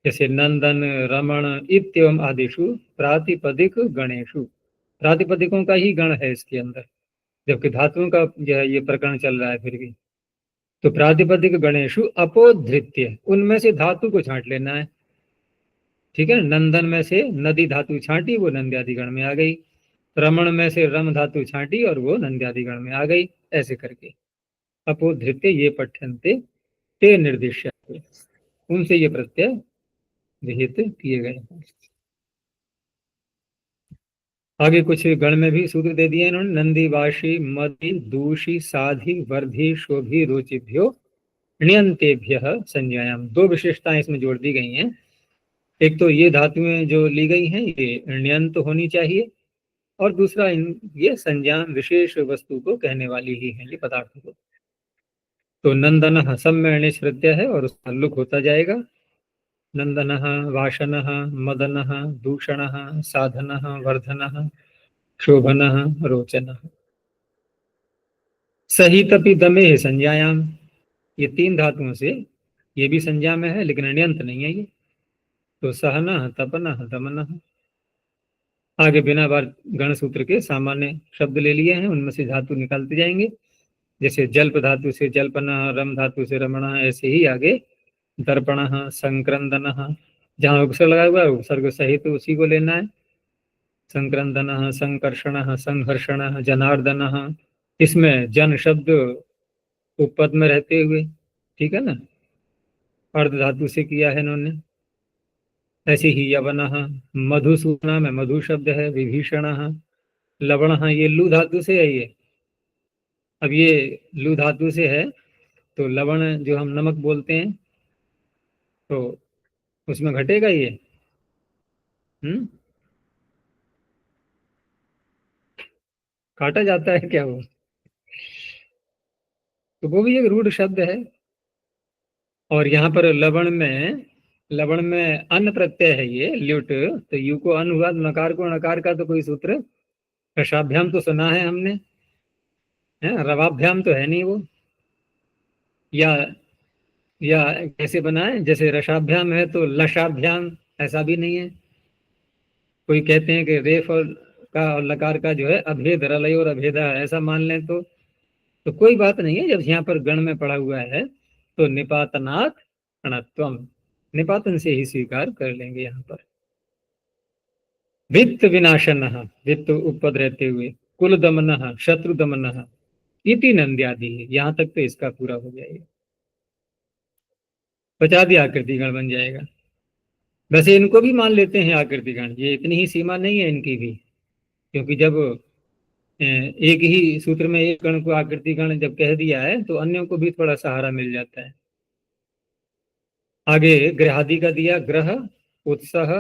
जैसे नंदन, रमण इत्येवं आदिषु प्रातिपदिक गणेशु। प्रातिपदिकों का ही गण है इसके अंदर, जबकि धातुओं का जो है ये प्रकरण चल रहा है फिर भी। तो प्रातिपदिक गणेशु अपोधृत्य, उनमें से धातु को छांट लेना है। ठीक है, नंदन में से नदी धातु छांटी, वो नंद्यादि गण में आ गई। रमण में से रम धातु छांटी और वो नंद्यादि गण में आ गई। ऐसे करके अपोधृत्य ये पठ्यन्ते ते निर्दिश्य, उनसे ये प्रत्यय विहित किए गए हैं। आगे कुछ गण में भी सूत्र दे दिए इन्होंने। नंदी, वाशी, मदि, दूषी, साधि, वर्धि, शोभि, रुचिभ्यो ण्यंतेभ्यः संज्ञायाम। दो विशेषताएं इसमें जोड़ दी गई हैं। एक तो ये धातुएं जो ली गई हैं ये ण्यंत होनी चाहिए, और दूसरा ये संज्ञा विशेष वस्तु को कहने वाली ही है, ये पदार्थ को। तो नंदन सब में अणिश प्रत्यय है और उसका लुक होता जाएगा। नंदन, वाशन, मदन, दूषण, साधन, वर्धन, शोभन, रोचन। सहितपि दमे संज्ञायाम, ये तीन धातुओं से ये भी संज्ञा में है लेकिन अण्यंत नहीं है ये। तो सहन, तपन, दमन। आगे बिना बार गण सूत्र के सामान्य शब्द ले लिए हैं, उनमें से धातु निकालते जाएंगे। जैसे जल्प धातु से जल्पन, रम धातु से रमण, ऐसे ही आगे दर्पण, संक्रंदन, जहाँ उपसर्ग लगा हुआ है उपसर्ग सहित उसी को लेना है। संक्रंदन, संकर्षण, संघर्षण, जनार्दन, इसमें जन शब्द उपपद में रहते हुए, ठीक है ना, अर्ध धातु से किया है इन्होंने। ऐसे ही यवन, मधुसूदन में मधु शब्द है। विभीषण, लवण, ये लू धातु से है ये। अब ये लू धातु से है तो लवण जो हम नमक बोलते हैं तो उसमें घटेगा ये। काटा जाता है क्या वो? तो वो भी एक रूढ़ शब्द है। और यहाँ पर लवण में अन्न प्रत्यय है ये ल्युट, तो यू को अन्न हुआ, नकार को नकार का तो कोई सूत्र। रसाभ्याम तो सुना है हमने, है, रवाभ्याम तो है नहीं वो। या कैसे बना है, जैसे रसाभ्याम है तो लशाभ्याम, ऐसा भी नहीं है। कोई कहते हैं कि रेफ और का और लकार का जो है अभेद, रलय और अभेदा, ऐसा मान लें तो कोई बात नहीं है। जब यहाँ पर गण में पड़ा हुआ है तो निपातनात् अणत्वम, निपातन से ही स्वीकार कर लेंगे। यहाँ पर वित्त विनाशन, वित्त उपपद रहते हुए, कुल दमन, शत्रु दमन, इति नंद्यादि है। यहाँ तक तो इसका पूरा हो जाएगा, पचादी आकृति गण बन जाएगा। वैसे इनको भी मान लेते हैं आकृति गण, ये इतनी ही सीमा नहीं है इनकी भी, क्योंकि जब एक ही सूत्र में एक गण को आकृति गण जब कह दिया है तो अन्यों को भी थोड़ा सहारा मिल जाता है। आगे ग्रहादि का दिया, ग्रह, उत्साह।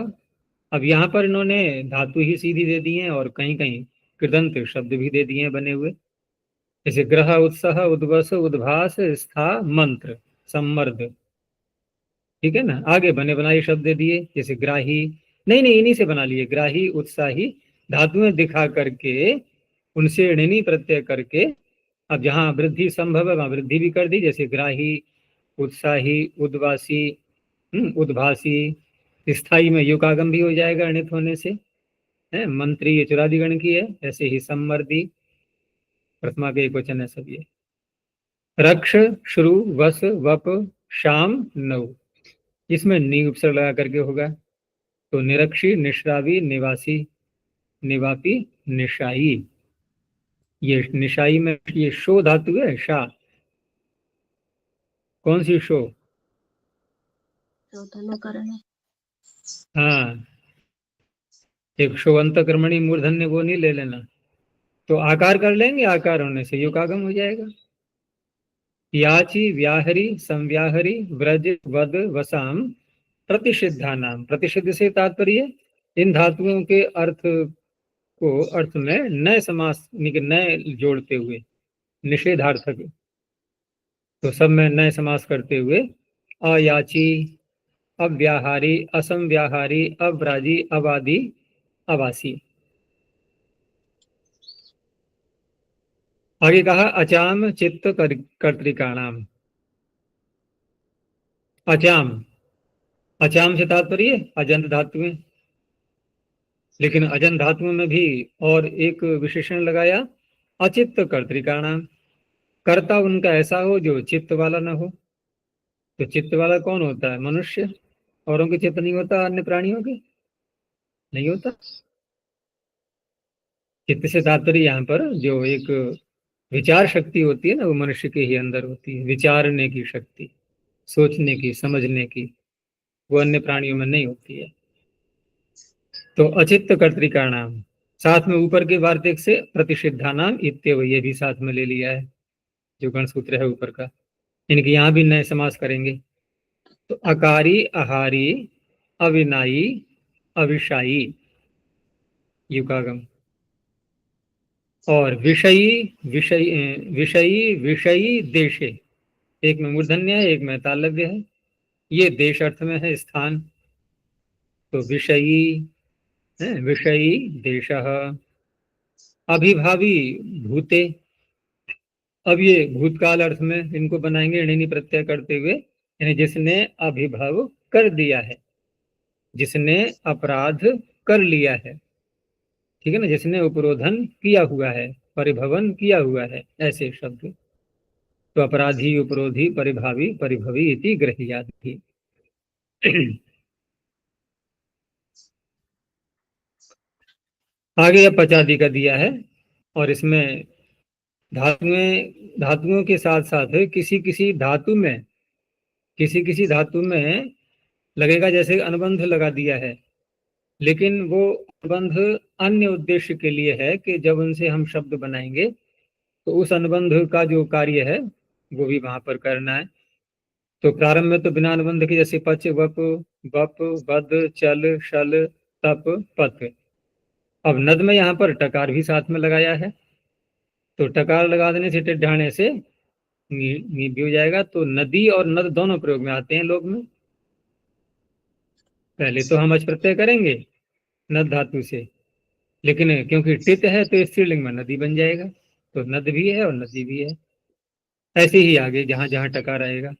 अब यहाँ पर इन्होंने धातु ही सीधी दे दी है और कहीं कहीं कृदंत शब्द भी दे दिए हैं बने हुए, जैसे ग्रह, उत्साह, उद्वस, उद्भास, स्था, मंत्र, सम्मर्द। ठीक है ना, आगे बने बनाए शब्द दे दिए, जैसे ग्राही, नहीं इन्हीं से बना लिए, ग्राही, उत्साही, धातुएं दिखा करके उनसे ऋणी प्रत्यय करके। अब जहाँ वृद्धि संभव है वहां वृद्धि भी कर दी, जैसे ग्राही, उत्साही, उद्वासी, उद्भासी, स्थाई में युकागम भी हो जाएगा अणित होने से, है। मंत्री ये चुरादिगण की है, ऐसे ही समवर्दी प्रथमा के एक वचन है सब ये। रक्ष, श्रु, वस, वप, शाम, नौ, इसमें नी उपसर्ग लगा करके होगा। तो निरक्षी, निश्रावी, निवासी, निवापी, निशाई। ये निशाई में ये शो धातु है, शा। कौन सी शो? तो दोनों करण है। हाँ, एक शोअंत कर्मणि मूर्धन्य वो नहीं ले लेना। तो आकार कर लेंगे, आकार होने से युगागम हो जाएगा। याची, व्याहरी, संव्याहरी, व्रज, वद, वसाम, प्रतिषिद्धा नाम। प्रतिषिद्ध से तात्पर्य इन धातुओं के अर्थ को अर्थ में नए समास नए जोड़ते हुए, निषेधार्थक, तो सब में नए समास करते हुए अयाची, अव्याहारी, असंव्याहारी, अव्राजी, अवादी, अवासी। आगे कहा अचाम चित्त कर्तिकाणाम। अचाम, अचाम से तात्पर्य अजंत धातुएं, लेकिन अजंत धातुओं में भी और एक विशेषण लगाया, अचित्त कर्तिकाणाम। कर्ता उनका ऐसा हो जो चित्त वाला न हो। तो चित्त वाला कौन होता है? मनुष्य। औरों के चित्त नहीं होता, अन्य प्राणियों के नहीं होता। चित्त से तात्पर्य यहाँ पर जो एक विचार शक्ति होती है ना, वो मनुष्य के ही अंदर होती है। विचारने की शक्ति, सोचने की, समझने की, वो अन्य प्राणियों में नहीं होती है। तो अचित्त कर्तिका नाम, साथ में ऊपर के वार्तिक से प्रतिषिद्धा नाम इत्यव, ये भी साथ में ले लिया है जो गण सूत्र है ऊपर का। इनके यहाँ भी नए समास करेंगे। तो अकारी, अहारी, अविनायी, अविषाई, युगागम। और विषयी, विषयी, विषयी देशे, एक में मूर्धन्य है, एक में तालव्य है। ये देश अर्थ में है, स्थान। तो विषयी है, विषयी देशः। अभिभावी भूते, अब ये भूतकाल अर्थ में इनको बनाएंगे ऋणी प्रत्यय करते हुए, यानी जिसने अभिभव कर दिया है, जिसने अपराध कर लिया है, ठीक है ना, जिसने उपरोधन किया हुआ है, परिभवन किया हुआ है, ऐसे शब्द। तो अपराधी, उपरोधी, परिभावी, परिभवी इति गृह्यादि। आगे अब पचादि का दिया है, और इसमें धातुओं के साथ साथ किसी किसी धातु में, किसी किसी धातु में लगेगा, जैसे अनुबंध लगा दिया है, लेकिन वो अनुबंध अन्य उद्देश्य के लिए है कि जब उनसे हम शब्द बनाएंगे तो उस अनुबंध का जो कार्य है वो भी वहां पर करना है। तो प्रारंभ में तो बिना अनुबंध के, जैसे पच, वप, बप, बद, चल, शल, तप, पथ। अब नद में यहाँ पर टकार भी साथ में लगाया है, तो टकार लगा देने से, टिड्ढाने से नी भी हो जाएगा। तो नदी और नद दोनों प्रयोग में आते हैं लोग में। पहले तो हम अच प्रत्यय करेंगे नद धातु से, लेकिन क्योंकि टित है तो स्त्रीलिंग में नदी बन जाएगा, तो नद भी है और नदी भी है। ऐसे ही आगे जहां जहां टकार आएगा।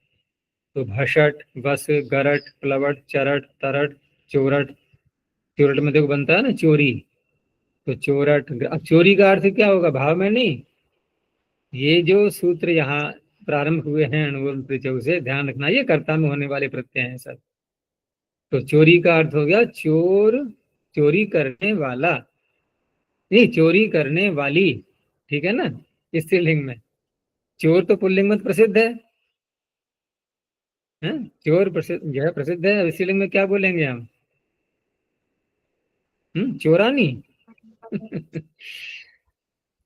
तो भसट, बस, गरट, प्लवट, चरट, तरट, चोरट। चोरट में देखो बनता है ना चोरी, तो चोरट। अब चोरी का अर्थ क्या होगा? भाव में नहीं। ये जो सूत्र यहाँ प्रारंभ हुए हैं अणुवल प्रत्यय से, ध्यान रखना, ये कर्ता में होने वाले प्रत्यय हैं सब। तो चोरी का अर्थ हो गया चोर, चोरी करने वाला, नहीं चोरी करने वाली, ठीक है ना, स्त्रीलिंग में। चोर तो पुल्लिंग में प्रसिद्ध है, चोर प्रसिद्ध जो है, प्रसिद्ध है। स्त्रीलिंग में क्या बोलेंगे हम? चोरानी।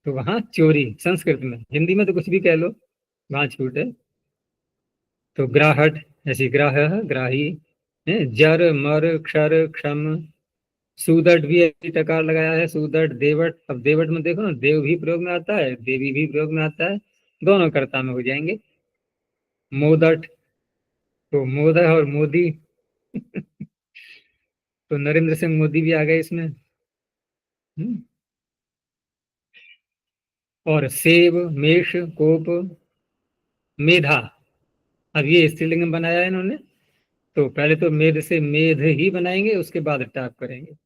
तो वहां चोरी संस्कृत में, हिंदी में तो कुछ भी कह लो, वहां छूट है। तो ग्राहट, ऐसी ग्राह, ग्राही है। जर, मर, क्षर, क्षम। सुदट भी ऐसी टकार लगाया है, सुदट, देवट। अब देवट में देखो ना, देव भी प्रयोग में आता है, देवी भी प्रयोग में आता है, दोनों कर्ता में हो जाएंगे। मोदट, तो मोद और मोदी। तो नरेंद्र सिंह मोदी भी आ गए इसमें। हम्म। और सेव, मेष, कोप, मेधा। अब ये स्त्रीलिंग में बनाया है इन्होंने, तो पहले तो मेध से मेध ही बनाएंगे, उसके बाद टाप करेंगे।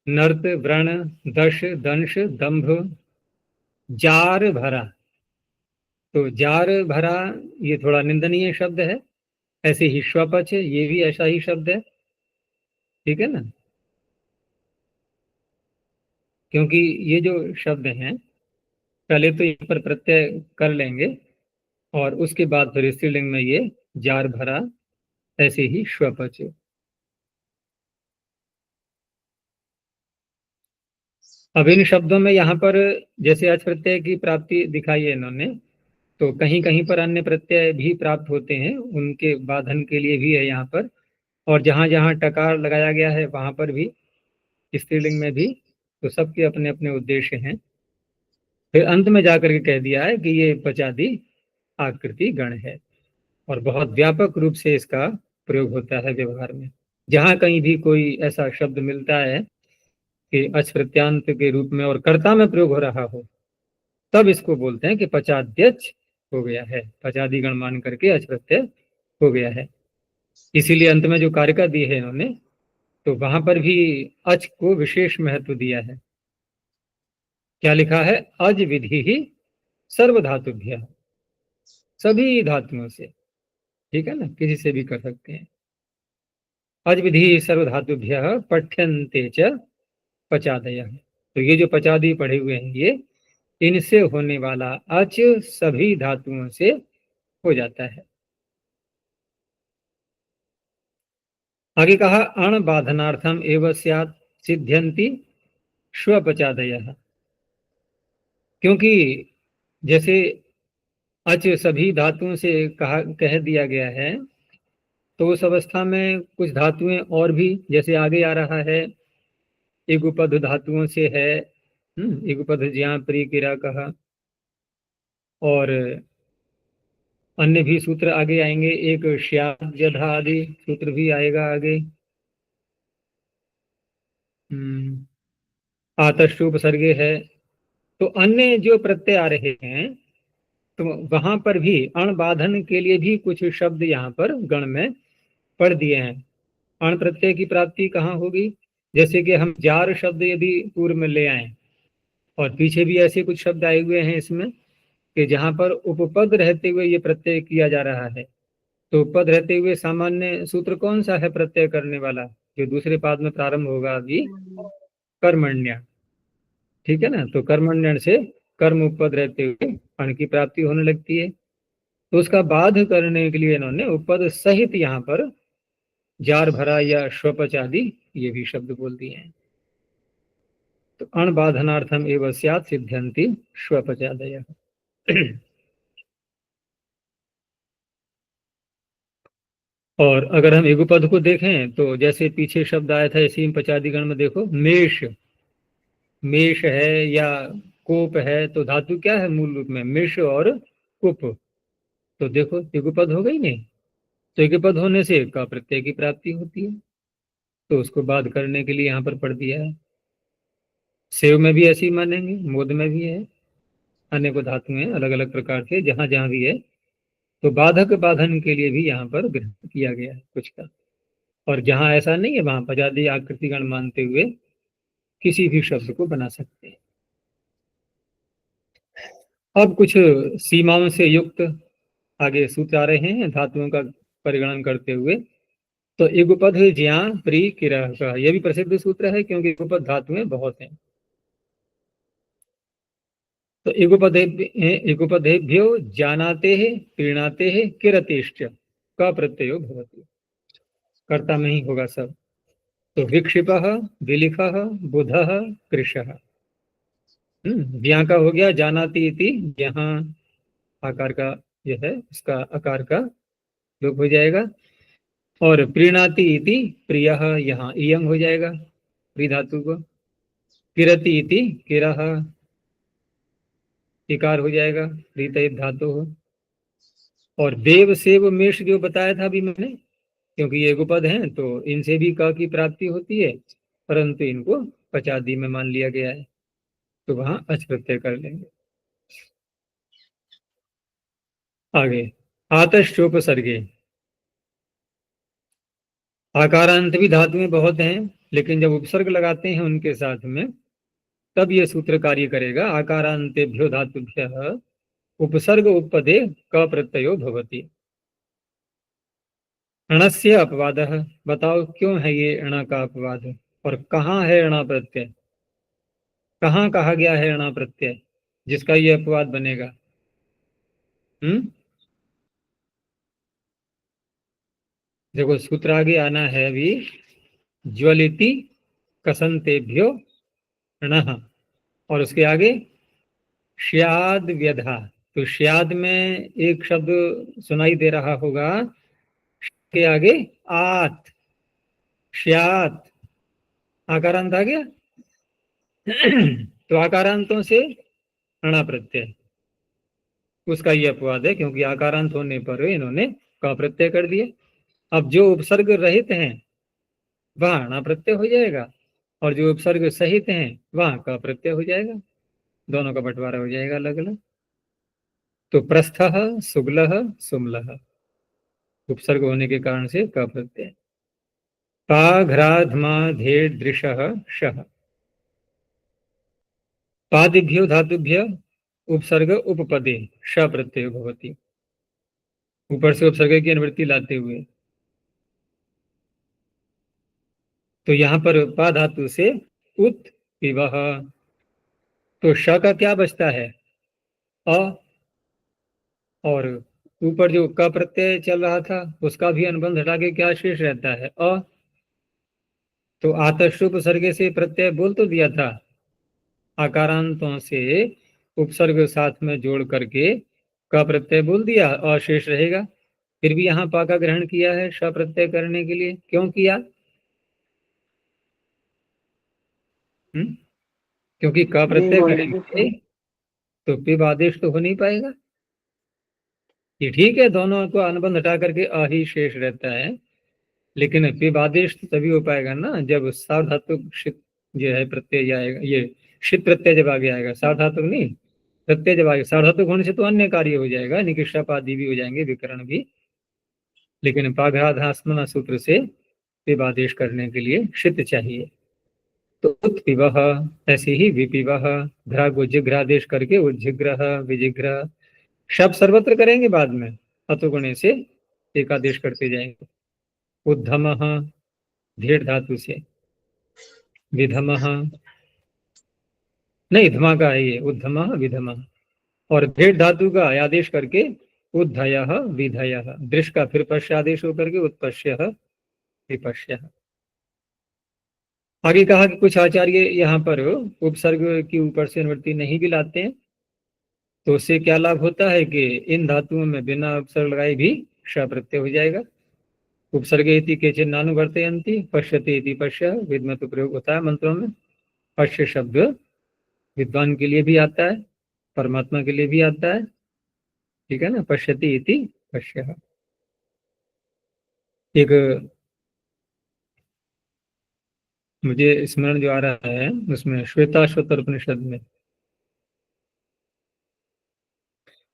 नर्त, व्रण, दश, दंश, दंभ, जार भरा। तो जार भरा ये थोड़ा निंदनीय शब्द है। ऐसे ही श्वपच, ये भी ऐसा ही शब्द है, ठीक है ना। क्योंकि ये जो शब्द हैं, पहले तो यहाँ पर प्रत्यय कर लेंगे और उसके बाद फिर स्त्रीलिंग में ये जार भरा, ऐसे ही श्वपच। अब इन शब्दों में यहाँ पर जैसे अच प्रत्यय की प्राप्ति दिखाई है इन्होंने, तो कहीं कहीं पर अन्य प्रत्यय भी प्राप्त होते हैं, उनके बाधन के लिए भी है यहाँ पर। और जहां जहां टकार लगाया गया है वहां पर भी, स्त्रीलिंग में भी, तो सबके अपने अपने उद्देश्य हैं। फिर अंत में जाकर के कह दिया है कि ये पचादी आकृति गण है, और बहुत व्यापक रूप से इसका प्रयोग होता है व्यवहार में। जहां कहीं भी कोई ऐसा शब्द मिलता है कि अच प्रत्यांत के रूप में और कर्ता में प्रयोग हो रहा हो, तब इसको बोलते हैं कि पचाद्यच हो गया है, पचादी गण मान करके अच प्रत्यय हो गया है। इसीलिए अंत में जो कारिका दी है इन्होंने, तो वहां पर भी अच को विशेष महत्व दिया है। क्या लिखा है? अज विधि ही सर्वधातुभ्य, सभी धातुओं से, ठीक है ना, किसी से भी कर सकते हैं। अज विधि सर्वधातुभ्य पठ्यन्ते च पचादय। तो ये जो पचादी पढ़े हुए हैं, ये इनसे होने वाला अच सभी धातुओं से हो जाता है। आगे कहा अण बाधनार्थम एव स्यात् सिद्ध्यन्ति श्वपचादयः। क्योंकि जैसे अच सभी धातुओं से कह दिया गया है, तो उस अवस्था में कुछ धातुएं और भी, जैसे आगे आ रहा है, इगुपध धातुओं से है। इगुपध ज्या प्री किरा कहा, और अन्य भी सूत्र आगे आएंगे, एक श्याम जधा आदि सूत्र भी आएगा आगे। आतश उपसर्गे है। तो अन्य जो प्रत्यय आ रहे हैं, तो वहां पर भी अणबाधन के लिए भी कुछ शब्द यहाँ पर गण में पढ़ दिए हैं। अण प्रत्यय की प्राप्ति कहाँ होगी? जैसे कि हम जार शब्द यदि पूर्व में ले आए, और पीछे भी ऐसे कुछ शब्द आए हुए हैं इसमें, कि जहां पर उपपद रहते हुए ये प्रत्यय किया जा रहा है। तो उपपद रहते हुए सामान्य सूत्र कौन सा है प्रत्यय करने वाला, जो दूसरे पाद में प्रारंभ होगा अभी? कर्मण्य, ठीक है ना। तो कर्मण्य से कर्म उपपद रहते हुए अण की प्राप्ति होने लगती है। तो उसका बाध करने के लिए इन्होंने उपपद सहित यहाँ पर जार भरा या श्वपच आदि ये भी शब्द बोल दिए हैं। तो अणबाधनार्थम एवं स्यात् सिद्ध्यन्ति श्वपचादयः। और अगर हम इगुपद को देखें, तो जैसे पीछे शब्द आया था इसी पचादी गण में, देखो मेष, मेष है या कोप है, तो धातु क्या है मूल रूप में? मेष और कुप। तो देखो इगुपद हो गई नहीं, तो इगुपद होने से का प्रत्यय की प्राप्ति होती है, तो उसको बाध करने के लिए यहाँ पर पढ़ दिया है। सेव में भी ऐसी मानेंगे, मोद में भी है, अनेक धातुएं अलग अलग प्रकार से जहां जहां भी है, तो बाधक बाधन के लिए भी यहाँ पर ग्रहण किया गया है कुछ का। और जहां ऐसा नहीं है, वहां पजादी आकृतिगण मानते हुए किसी भी शब्द को बना सकते हैं। अब कुछ सीमाओं से युक्त आगे सूत्र आ रहे हैं धातुओं का परिगणन करते हुए। तो इगुपध ज्या प्री किरह का यह भी प्रसिद्ध सूत्र है, क्योंकि इगुपध धातुएं बहुत हैं। तो इगुपदेभ्यो जानाते है, प्रीणाते है, किरतेश्च का प्रत्ययो भवति, कर्ता में ही होगा सब। तो विक्षिपः, विलिखः, बुधः, कृशः। ज्ञा का हो गया जानाति इति, यहाँ आकार का यह है, इसका आकार का लोप हो जाएगा। और प्रीणाति इति प्रियः, यहाँ इयंग हो जाएगा प्री धातु को। किरति इति किरः, इकार हो जाएगा प्रीतयित धातु हो। और देव सेव मेष जो बताया था अभी मैंने, क्योंकि ये गुपद हैं तो इनसे भी क की प्राप्ति होती है, परंतु इनको पचादी में मान लिया गया है, तो वहां अच प्रत्यय कर लेंगे। आगे आतश्चोपसर्गे, आकारांत भी धातु में बहुत हैं, लेकिन जब उपसर्ग लगाते हैं उनके साथ में तब ये सूत्र कार्य करेगा। आकारांतेभ्यो धातुभ्यः उपसर्ग उपपदे क प्रत्ययो भवति। णस्य अपवादः, बताओ क्यों है ये ण का अपवाद, और कहाँ है ण प्रत्यय, कहाँ कहा गया है ण प्रत्यय जिसका ये अपवाद बनेगा? देखो सूत्र आगे आना है अभी, ज्वलिति कसंतेभ्यो णः, और उसके आगे श्याद व्यधा। तो श्याद में एक शब्द सुनाई दे रहा होगा, के आगे आत, श्यात, आकारांत आ गया। तो आकारांतों से ण प्रत्यय, उसका ये अपवाद है, क्योंकि आकारांत होने पर इन्होंने का प्रत्यय कर दिया। अब जो उपसर्ग रहित हैं वहां ण प्रत्यय हो जाएगा, और जो उपसर्ग सहित हैं वहां का प्रत्यय हो जाएगा, दोनों का बंटवारा हो जाएगा अलग अलग। तो प्रस्थः सुगलः सुमलः, उपसर्ग होने के कारण से का प्रत्यय। पाघ्राध्मा धेड़ दृशः शः, पादिभ्यो धातुभ्य उपसर्ग उपपदे श प्रत्यय भवति, ऊपर से उपसर्ग की अनुवृत्ति लाते हुए। तो यहाँ पर पा धातु से उत पिबः, तो श का क्या बचता है? अ, और ऊपर जो क प्रत्यय चल रहा था उसका भी अनुबंध हटा के क्या शेष रहता है? अ। तो आतश उपसर्ग से प्रत्यय बोल तो दिया था, आकारांतों से उपसर्ग साथ में जोड़ करके का प्रत्यय बोल दिया, अशेष रहेगा। फिर भी यहाँ पा का ग्रहण किया है श प्रत्यय करने के लिए, क्यों किया? क्योंकि का प्रत्यय करेंगे तो पिब आदेश तो हो नहीं पाएगा। ये ठीक है, दोनों को अनुबंध हटा करके अ ही शेष रहता है, लेकिन पिब आदेश तो तभी हो पाएगा ना जब सार्वधातुक शित जो है प्रत्यय जाएगा, ये शित प्रत्यय जब आगे आएगा, सार्वधातुक नहीं प्रत्यय जब आएगा। सार्वधातुक होने से तो अन्य कार्य हो जाएगा, निकृष्टाप आदि भी हो जाएंगे, विकरण भी, लेकिन पाघाधास्मना सूत्र से पिब आदेश करने के लिए शित चाहिए। तो उत्पिबः, ऐसे ही विपिबः, घ्रा को जिघ्रादेश करके उज्जिग्रह विजिग्रह, शब्द सर्वत्र करेंगे बाद में, अतुगुणे से एकादेश करते जाएंगे। उद्धमः, धेड़ धातु से, विधमः नहीं धमा का है ये, उद्धमः विधमः, और धेड़ धातु का आदेश करके उद्धयः विधयः, दृश का फिर पश्य आदेश होकर के उत्पश्यः विपश्यः। आगे कहा कि कुछ आचार्य यहाँ पर उपसर्ग की ऊपर से निवृत्ति नहीं भी लाते हैं, तो उससे क्या लाभ होता है कि इन धातुओं में बिना उपसर्ग लगाए भी श प्रत्यय हो जाएगा। उपसर्गे इति केचिन नानुवर्तयन्ति, पश्यते इति पश्य, वेद में तो प्रयोग होता है मंत्रों में। पश्य शब्द विद्वान के लिए भी आता है, परमात्मा के लिए भी आता है, ठीक है ना, पश्यति इति पश्य। एक मुझे स्मरण जो आ रहा है उसमें श्वेताश्वतर उपनिषद में,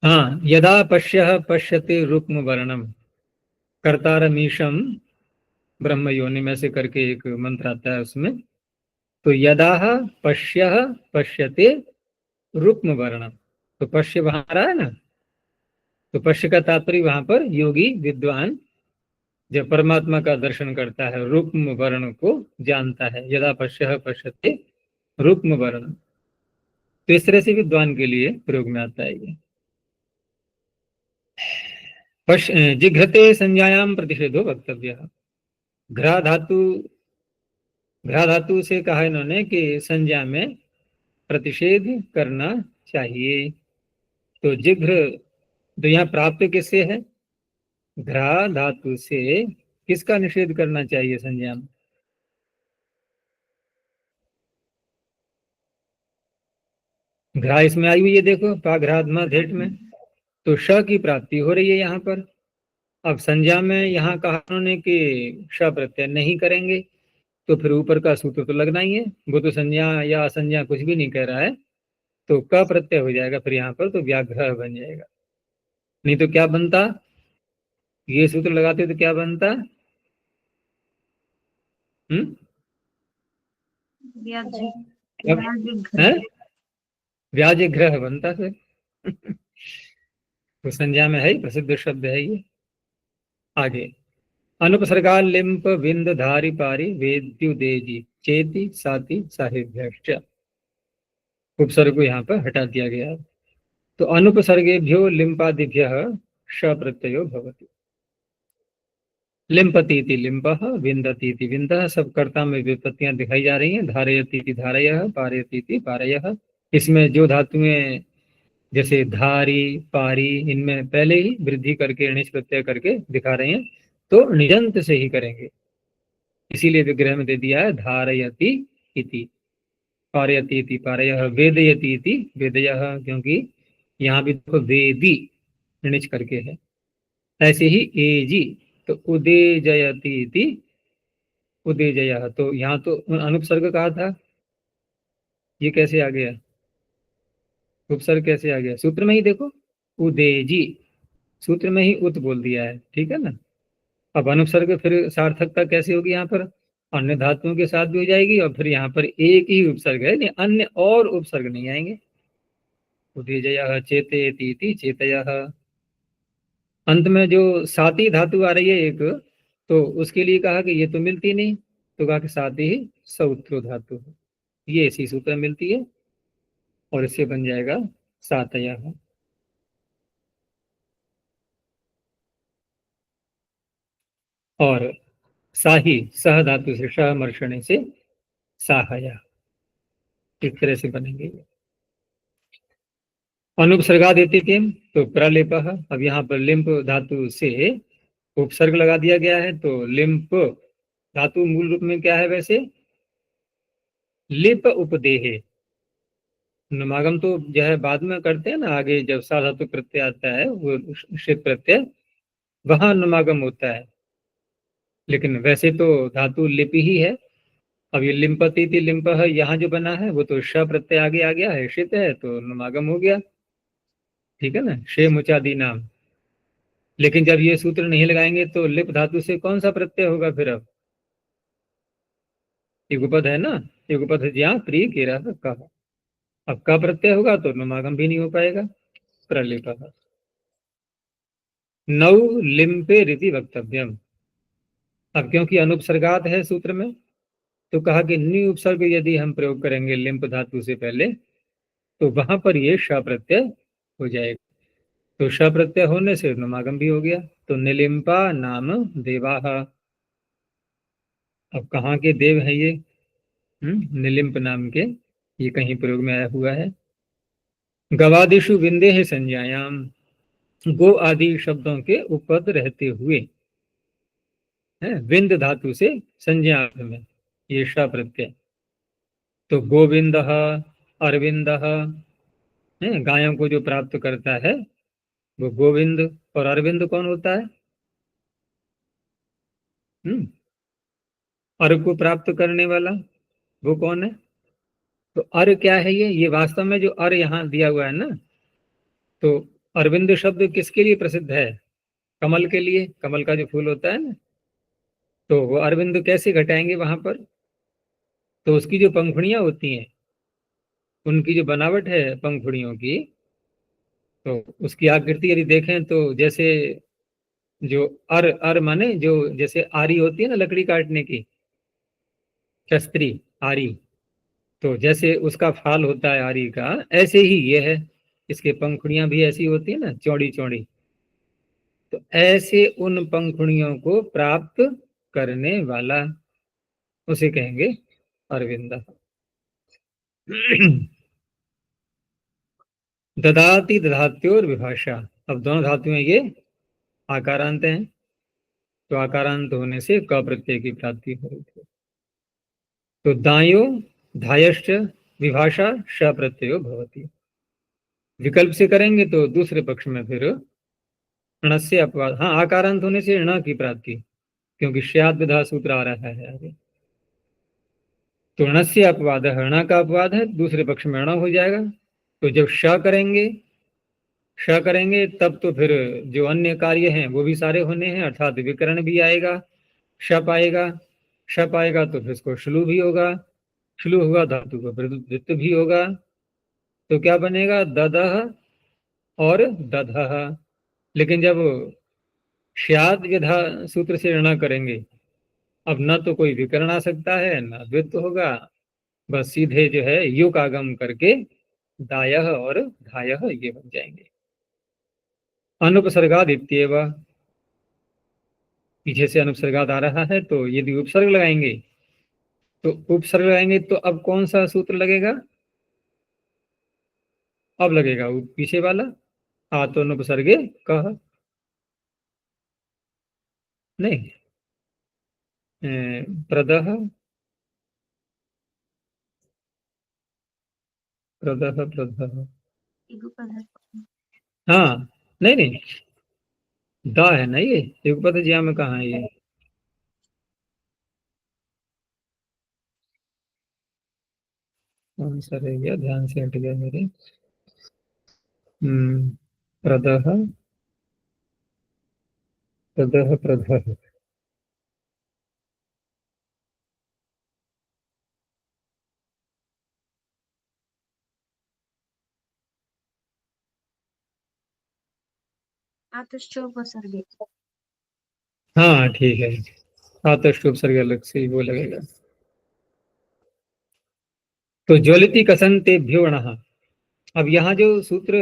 हाँ, यदा पश्य पश्यते रुक्म वर्णम कर्तारमीशम ब्रह्म योनि में से करके एक मंत्र आता है उसमें। तो यदा पश्य पश्यते रुक्म वर्णम, तो पश्य वहां आ रहा है ना, तो पश्य का तात्पर्य वहां पर योगी विद्वान जब परमात्मा का दर्शन करता है रुक्म वर्ण को जानता है, यदा पश्य पश्यते रुक्म वर्ण, तो इस तरह से विद्वान के लिए प्रयोग में आता है ये। जिघ्रते संज्ञायाम प्रतिषेधो वक्तव्य, घ्रा धातु, घ्रा धातु से कहा इन्होंने कि संज्ञा में प्रतिषेध करना चाहिए। तो जिघ्र, तो यहाँ प्राप्त किससे है? घ्रा धातु से किसका निषेध करना चाहिए संज्ञा में? घ्रा इसमें आई हुई है, देखो पाघ्राधमा धेट में, तो श की प्राप्ति हो रही है यहाँ पर। अब संज्ञा में यहाँ कहा उन्होंने कि श प्रत्यय नहीं करेंगे, तो फिर ऊपर का सूत्र तो लगना ही है, वो तो संज्ञा या असंज्ञा कुछ भी नहीं कह रहा है, तो क प्रत्यय हो जाएगा फिर यहाँ पर, तो व्याघ्र बन जाएगा। नहीं तो क्या बनता, ये सूत्र लगाते तो क्या बनता, व्याघ्र अब व्याघ्र है व्याज ग्रह बनता फिर तो संज्ञा में है ही, प्रसिद्ध शब्द है ये। आगे अनुपसर्गा लिंप विंद धारी पारी वेद्युदेजी चेति साति साहिभ्यश्च। उपसर्ग को यहाँ पर हटा दिया गया है। तो अनुपसर्गेभ्यो लिंपादिभ्यः श प्रत्ययो भवति। लिंपतीति लिंपः विंदतीति विंदः, सब कर्ता में व्युत्पत्तियां दिखाई जा रही हैं। धारयतीति धारयः पारयतीति पारयः। इसमें जो धातुएं जैसे धारी पारी, इनमें पहले ही वृद्धि करके णिच प्रत्यय करके दिखा रहे हैं, तो निजंत से ही करेंगे। इसीलिए विग्रह में दे दिया है धारयति इति, पारयति इति पारयः, वेदयति इति वेदयः, क्योंकि यहाँ भी देखो वेदी णिच करके है। ऐसे ही एजी तो उदेजयति इति उदेजयः, तो यहाँ तो अनुपसर्ग कहा था, ये कैसे आ गया? उपसर्ग कैसे आ गया? सूत्र में ही देखो उदेजी, सूत्र में ही उत बोल दिया है, ठीक है ना। अब अनुपसर्ग फिर सार्थकता कैसे होगी? यहाँ पर अन्य धातुओं के साथ भी हो जाएगी और फिर यहाँ पर एक ही उपसर्ग है, नहीं अन्य और उपसर्ग नहीं आएंगे। उदेजयः चेतयति चेतयः। अंत में जो साती धातु आ रही है एक, तो उसके लिए कहा कि ये तो मिलती नहीं, तो कहा कि साती ही सउत्रो धातु है, ये इसी सूत्र में मिलती है और इससे बन जाएगा सातयः। और साही सह धातु से श मर्षणे से साहया, इस तरह से बनेंगे। अनुपसर्गा देते किम, तो प्रलेप। अब यहाँ पर लिंप धातु से उपसर्ग लगा दिया गया है, तो लिंप धातु मूल रूप में क्या है वैसे? लिप उपदेहे। नुमागम तो जो है बाद में करते हैं ना, आगे जब सा धातु प्रत्यय आता है वो शिप प्रत्यय, वहां नुमागम होता है, लेकिन वैसे तो धातु लिप ही है। अब ये लिंपति थी लिंप है, यहाँ जो बना है वो तो श प्रत्यय आगे आ गया है, शित है, तो नुमागम हो गया, ठीक है ना, शे मुचादी नाम। लेकिन जब ये सूत्र नहीं लगाएंगे तो लिप धातु से कौन सा प्रत्यय होगा फिर? अब युगपद है ना, युगपद है जहाँ प्रिय केरा का, अब का प्रत्यय होगा तो नुमागम भी नहीं हो पाएगा। प्रलिप नौ लिंपे रीति वक्तव्यम। अब क्योंकि अनुपसर्गात है सूत्र में, तो कहा कि न्यू उपसर्ग यदि हम प्रयोग करेंगे लिंप धातु से पहले, तो वहां पर ये श प्रत्यय हो जाएगा, तो श प्रत्यय होने से नुमागम भी हो गया। तो निलिम्पा नाम देवाह। अब कहाँ के देव है ये? निलिम्प नाम के, ये कहीं प्रयोग में आया हुआ है। गवादिशु विंदे है संज्ञायाम, गो आदि शब्दों के उपपद रहते हुए है विंद धातु से संज्ञा में ये श प्रत्यय। तो गोविंद अरविंद है, गायों को जो प्राप्त करता है वो गोविंद, और अरविंद कौन होता है? अर को प्राप्त करने वाला वो कौन है? तो अर क्या है ये वास्तव में जो अर यहाँ दिया हुआ है ना, तो अरविंद शब्द किसके लिए प्रसिद्ध है? कमल के लिए, कमल का जो फूल होता है ना, तो वो अरविंद कैसे घटाएंगे वहां पर? तो उसकी जो पंखुड़ियां होती हैं, उनकी जो बनावट है पंखुड़ियों की, तो उसकी आकृति यदि देखें तो जैसे जो अर माने जो जैसे आरी होती है ना लकड़ी काटने की, शस्त्री आरी, तो जैसे उसका फाल होता है आरी का, ऐसे ही ये है, इसके पंखुड़ियां भी ऐसी होती है ना, चौड़ी चौड़ी। तो ऐसे उन पंखुड़ियों को प्राप्त करने वाला, उसे कहेंगे अरविंद। ददाति दधात्योर विभाषा। अब दोनों धातुएं ये आकारांत हैं, तो आकारांत होने से क प्रत्यय की प्राप्ति हो रही थी। तो दायो धायश्च विभाषा श प्रत्ययो भवति। विकल्प से करेंगे तो दूसरे पक्ष में फिर ण से अपवाद, हाँ आकारांत होने से ण की प्राप्ति, क्योंकि श्याद विधा सूत्र आ रहा है आगे। तो ण से अपवाद है, ण का अपवाद है, दूसरे पक्ष में ण हो जाएगा। तो जब श करेंगे तब तो फिर जो अन्य कार्य हैं वो भी सारे होने हैं, अर्थात विकरण भी आएगा, शप आएगा, शप आएगा तो फिर उसको श्लू भी होगा, श्लू होगा धातु का वृत्त भी होगा, तो क्या बनेगा? ददह और दधह। लेकिन जब श्याद विधा सूत्र से ऋणा करेंगे, अब न तो कोई विकर्ण आ सकता है न द्वित्व होगा, बस सीधे जो है युक आगम करके दायः और धायः ये बन जाएंगे। अनुपसर्गाद इत्येव, पीछे से अनुपसर्गाद आ रहा है, तो यदि उपसर्ग लगाएंगे तो उपसर्ग लगाएंगे तो अब कौन सा सूत्र लगेगा? अब लगेगा पीछे वाला आतो अनुपसर्गे कह, नहीं प्रदह प्रदह प्रदह, युगपद है। हाँ नहीं नहीं, दा है ना ये, युगपद ज्या में कहाँ है ये? कौन सा रह गया, ध्यान से हट गया मेरे। प्रदह प्रदह प्रदह, आतश्चोपसर्गे। हाँ ठीक है, आतष्ट उपसर्ग अलग से ही वो लगेगा। तो ज्वलिति कसंतेभ्यो णः, अब यहाँ जो सूत्र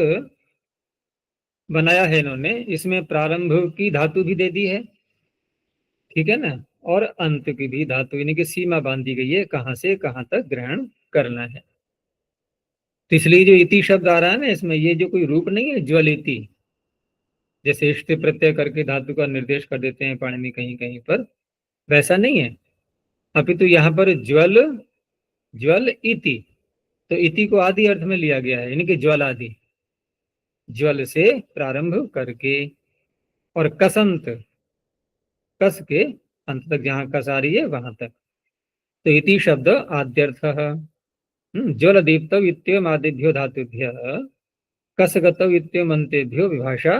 बनाया है इन्होंने, इसमें प्रारंभ की धातु भी दे दी है, ठीक है ना, और अंत की भी धातु, यानी कि सीमा बांधी गई है कहाँ से कहाँ तक ग्रहण करना है। तो इसलिए जो इति शब्द आ रहा है ना इसमें, ये जो कोई रूप नहीं है ज्वलिति, जैसे इष्ट प्रत्यय करके धातु का निर्देश कर देते हैं पाणिनि कहीं कहीं पर, वैसा नहीं है। अपितु यहाँ पर ज्वल ज्वल इति, तो इति को आदि अर्थ में लिया गया है, यानी कि ज्वल आदि, ज्वल से प्रारंभ करके, और कसंत, कस के अंत तक, जहां कस आ रही है वहां तक। तो इति शब्द आद्यर्थ, ज्वल दीप्त इत्यम आदिभ्यो धातुभ्य कसगतौ इत्यम अंतेभ्यो विभाषा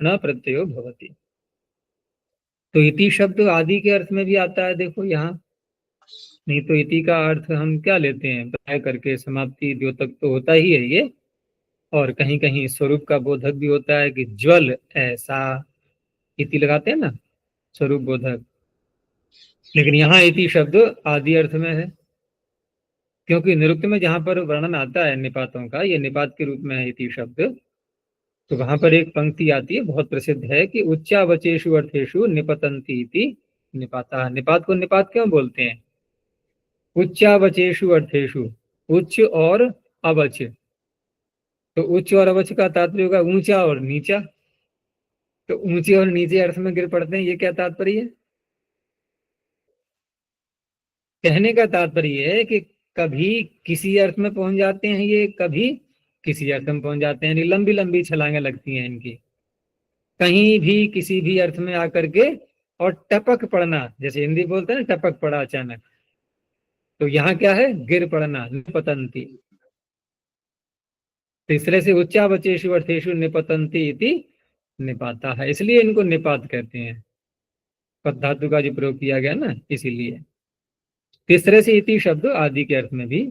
न प्रत्ययो भवति। तो इति शब्द आदि के अर्थ में भी आता है, देखो यहाँ। नहीं तो इति का अर्थ हम क्या लेते हैं, प्राय करके समाप्ति द्योतक तो होता ही है ये, और कहीं कहीं स्वरूप का बोधक भी होता है कि ज्वल ऐसा, इति लगाते हैं ना, स्वरूप बोधक। लेकिन यहाँ इति शब्द आदि अर्थ में है, क्योंकि निरुक्त में जहां पर वर्णन आता है निपातों का, ये निपात के रूप में है इति शब्द, तो वहां पर एक पंक्ति आती है बहुत प्रसिद्ध है कि उच्चावचेषु अर्थेषु निपतंती इति निपाता। निपात को निपात क्यों बोलते हैं? उच्चावचेषु अर्थेषु, उच्च और अवच, तो उच्च और अवच का तात्पर्य होगा ऊंचा और नीचा, तो ऊंचे और नीचे अर्थ में गिर पड़ते हैं, ये क्या तात्पर्य है? कहने का तात्पर्य है कि कभी किसी अर्थ में पहुंच जाते हैं ये, कभी किसी अर्थ में पहुंच जाते हैं, लंबी लंबी छलांगे लगती हैं इनकी, कहीं भी किसी भी अर्थ में आकर के, और टपक पड़ना, जैसे हिंदी बोलते हैं ना टपक पड़ा अचानक, तो यहाँ क्या है, गिर पड़ना, निपतंती। तो इस तरह से उच्चावचेषु अर्थेषु निपतंती इति निपाता है, इसलिए इनको निपात कहते हैं, पद धातु का जो प्रयोग किया गया ना, इसीलिए। इस तरह से इति शब्द आदि के अर्थ में भी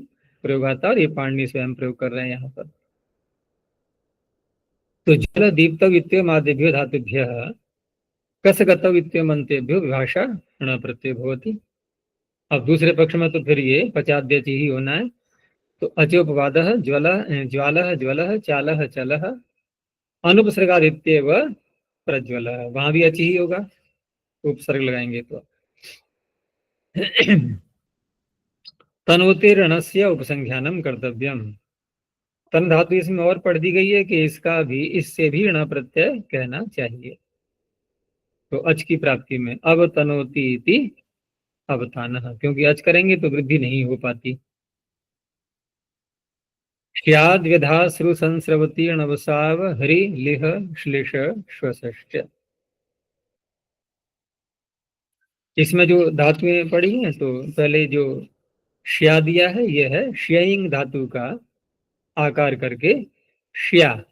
प्रयोग आता है, और ये पाणिनि स्वयं प्रयोग कर रहे हैं यहाँ पर। तो जल दीप्त इत्यम आदिभ्यो धातुभ्य कसगत इत्यम अंतेभ्यो विभाषा ण प्रत्यय भवति। अब दूसरे पक्ष में तो फिर ये पचाद्यच ही होना है, तो अचोपवाद ज्वल ज्वाल ज्वल चाल चल अनुपसर्गादित्यव प्रज्वल, वहां भी अच ही होगा, उपसर्ग लगाएंगे तो। तनोतिर्णस्य उपसंख्यानम कर्तव्यम, तन धातु इसमें और पढ़ दी गई है कि इसका भी, इससे भी ऋण प्रत्यय कहना चाहिए, तो अच की प्राप्ति में। अब तनोति इति अवतान, क्योंकि अच करेंगे तो वृद्धि नहीं हो पाती। स्याद् व्यधा श्रु संस्रवती णवसाव हरि लिह श्लेष श्वसश्च, इसमें जो धातुएं पड़ी हैं, तो पहले जो श्या दिया है ये है श्यइंग धातु का आकार करके श्या,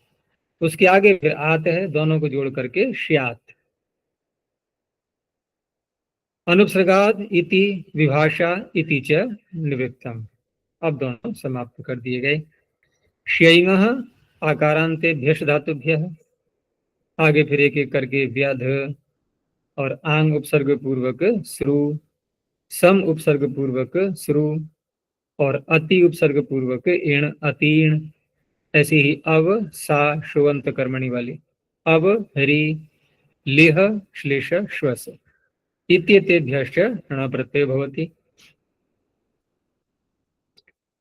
उसके आगे फिर आत है, दोनों को जोड़ करके श्यात। अनुपसर्गाद इति विभाषा इति च निवृत्तम। अब दोनों समाप्त कर दिए गए। श्यैमः आकारांतेभ्यः धातुभ्यः, आगे फिर एक एक करके व्याध और आंग उपसर्ग पूर्वक श्रु, सम उपसर्ग पूर्वक श्रु और अति उपसर्ग पूर्वक इण अतीण। ऐसे ही अव सा शुवंत कर्मणि वाली अव हरि लिह श्लेष श्वस इत्येतेभ्यश्च ण प्रत्यय भवति।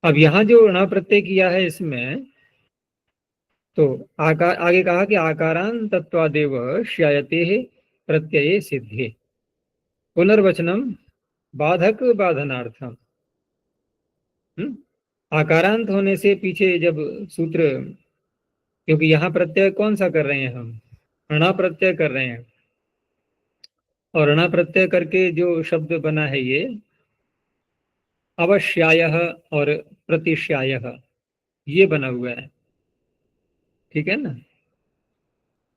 अब यहाँ जो ण प्रत्यय किया है इसमें तो आकार आगे कहा कि आकारान तत्वादेव श्यायते प्रत्यये सिद्धे, पुनर्वचनम बाधक बाधनार्थम। आकारांत होने से पीछे जब सूत्र, क्योंकि यहाँ प्रत्यय कौन सा कर रहे हैं हम, ऋणा प्रत्यय कर रहे हैं, और ऋणा प्रत्यय करके जो शब्द बना है ये अवश्यायः और प्रतिश्यायः, ये बना हुआ है, ठीक है ना।